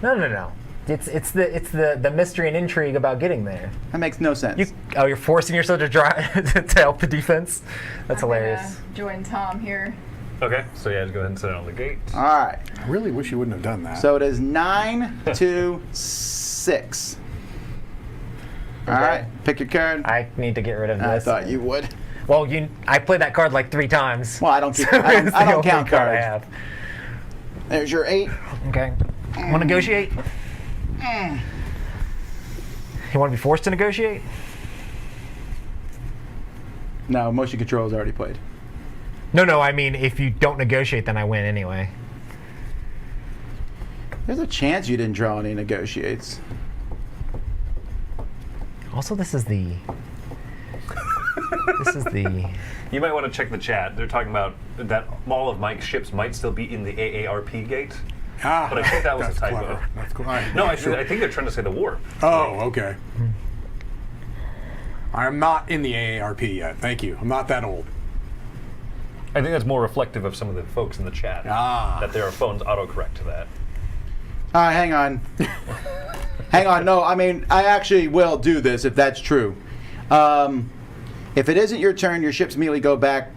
No. It's the mystery and intrigue about getting there. That makes no sense. You're forcing yourself to to help the defense. That's I'm hilarious. gonna join Tom here. Okay, so yeah, just go ahead and set it on the gate. All right. I really wish you wouldn't have done that. So it is 9 to 6. All Okay. right. Pick your card. I need to get rid of this. I thought you would. Well, I played that card like 3 times. Well, I don't keep. So I don't, it's I the don't only count card I cards. have. There's your 8. Okay. Want to negotiate? You want to be forced to negotiate? No, motion control is already played. No. I mean, if you don't negotiate, then I win anyway. There's a chance you didn't draw any negotiates. Also, this is the. You might want to check the chat. They're talking about that all of Mike's ships might still be in the AARP gate. but I think that was a that's typo. Clever. That's cool. All right. No, I think they're trying to say the warp. Oh, okay. I'm not in the AARP yet. Thank you. I'm not that old. I think that's more reflective of some of the folks in the chat. That their phones autocorrect to that. All right, hang on. Hang on. No, I mean, I actually will do this if that's true. If it isn't your turn, your ships immediately go back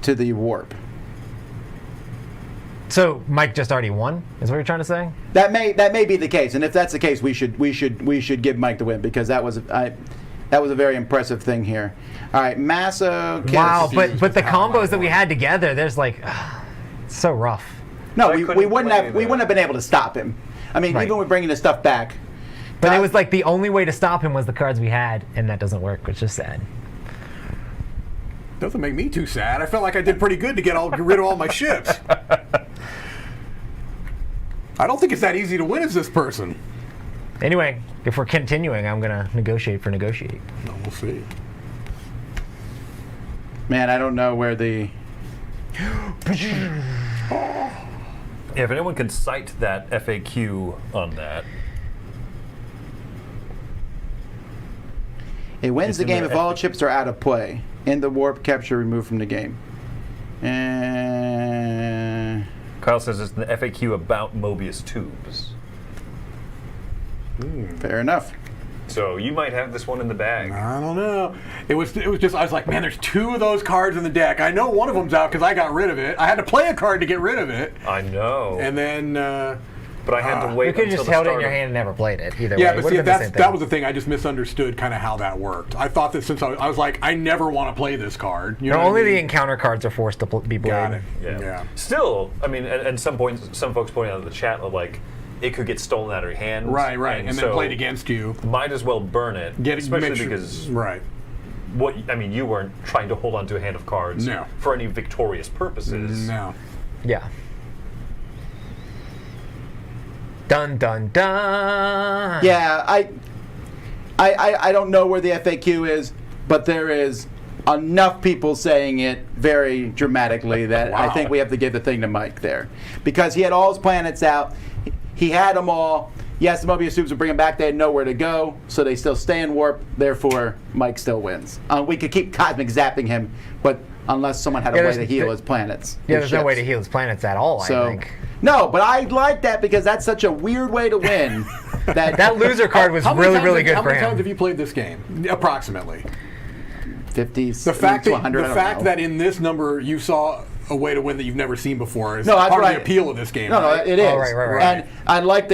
to the warp. So Mike just already won. Is what you're trying to say? That may be the case, and if that's the case, we should give Mike the win because that was a very impressive thing here. All right, Masso. Wow, confused but the with how I combos that we won. had together, there's like, so rough. No, I we couldn't wouldn't play have been able to stop him. I mean, Right. even with bringing the stuff back. But it was like the only way to stop him was the cards we had, and that doesn't work, which is sad. Doesn't make me too sad. I felt like I did pretty good to get rid of all my ships. I don't think it's that easy to win as this person. Anyway, if we're continuing, I'm gonna negotiate for negotiate. No, we'll see. Man, I don't know where the. If anyone can cite that FAQ on that. It wins It's the in game the if all chips are out of play. In the warp, capture, removed from the game. Kyle says it's the FAQ about Mobius tubes. Fair enough. So you might have this one in the bag. I don't know. It was just, I was like, man, there's 2 of those cards in the deck. I know one of them's out because I got rid of it. I had to play a card to get rid of it. I know. And then... but I had to wait You could until just the held it in start your of- hand and never played it. Either yeah, way, but see, Would've been the same that thing. was the thing. I just misunderstood kind of how that worked. I thought that since I was like, I never want to play this card. You know what only I mean? the encounter cards are forced to be played. Got it. Yeah. Still, I mean, and some folks pointing out in the chat, like, it could get stolen out of your hand. Right. And so then played against you. Might as well burn it, especially make sure- because Right. you weren't trying to hold on to a hand of cards No. for any victorious purposes. No. Yeah. Dun dun dun. Yeah, I don't know where the FAQ is, but there is enough people saying it very dramatically that I Wow. think we have to give the thing to Mike there. Because he had all his planets out. He had them all. Yes, the Mobius tubes would bring them back. They had nowhere to go, so they still stay in warp. Therefore, Mike still wins. We could keep cosmic zapping him, but unless someone had a Yeah, way there's- to heal his planets. Yeah, his there's no way to ships. heal his planets at all, I So, think. no, but I like that because that's such a weird way to win. That loser card was How many really, times really have- good How for many times him. have you played this game? Approximately. 50 The fact to that 100, I don't know. that in this number you saw a way to win that you've never seen before is No, that's part of right. the appeal of this game. No, right? it is. Oh, right. And I like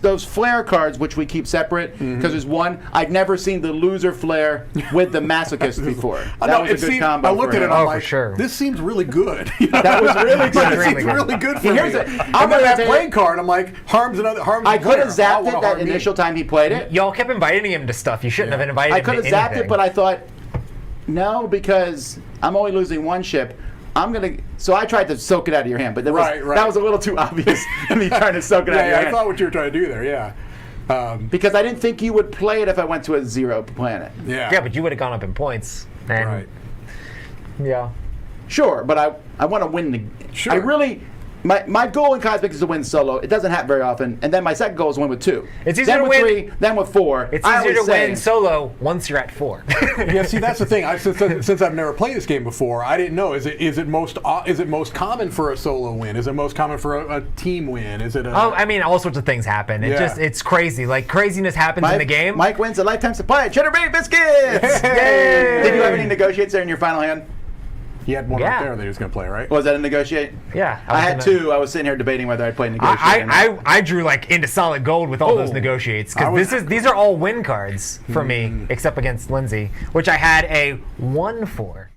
those flare cards, which we keep separate, because there's one. I've never seen the loser flare with the masochist before. I That know, was it a good seemed- combo. I looked for at it him. and I'm Oh, for like, sure. this seems really good. That was really good. That really seems good. really good for Here's me. it. I'm And gonna then that tell you- playing card, I'm like, harm's another. Harm's I a could have player. I zapped wanna it that harm me. initial time he played it. Y'all kept inviting him to stuff. You shouldn't have invited I him could to have zapped anything. it, but I thought, no, because I'm only losing one ship. So I tried to soak it out of your hand, but that was a little too obvious. Me trying to soak it out of your Yeah, I hand. thought what you were trying to do there. Yeah. Because I didn't think you would play it if I went to a 0 planet. Yeah, but you would have gone up in points. And Right. Yeah. Sure, but I want to win the. Sure. I really. My goal in Cosmic is to win solo. It doesn't happen very often. And then my second goal is to win with 2. It's easier then to with win- 3, then with 4. It's I easier to always say- win solo once you're at 4. Yeah, see, that's the thing. Since I've never played this game before, I didn't know. Is it most common for a solo win? Is it most common for a team win? Is it? Oh, I mean, all sorts of things happen. It's crazy. Like craziness happens in the game. Mike wins a lifetime supply of cheddar bay biscuits. Yay! Did you have any negotiates there in your final hand? He had one Yeah. right there that he was going to play, right? Was that a negotiate? Yeah, I had 2. I was sitting here debating whether I'd play negotiate. or not. I drew like into solid gold with all those negotiates I was- because these are all win cards for me, except against Lindsay, which I had a 1 for.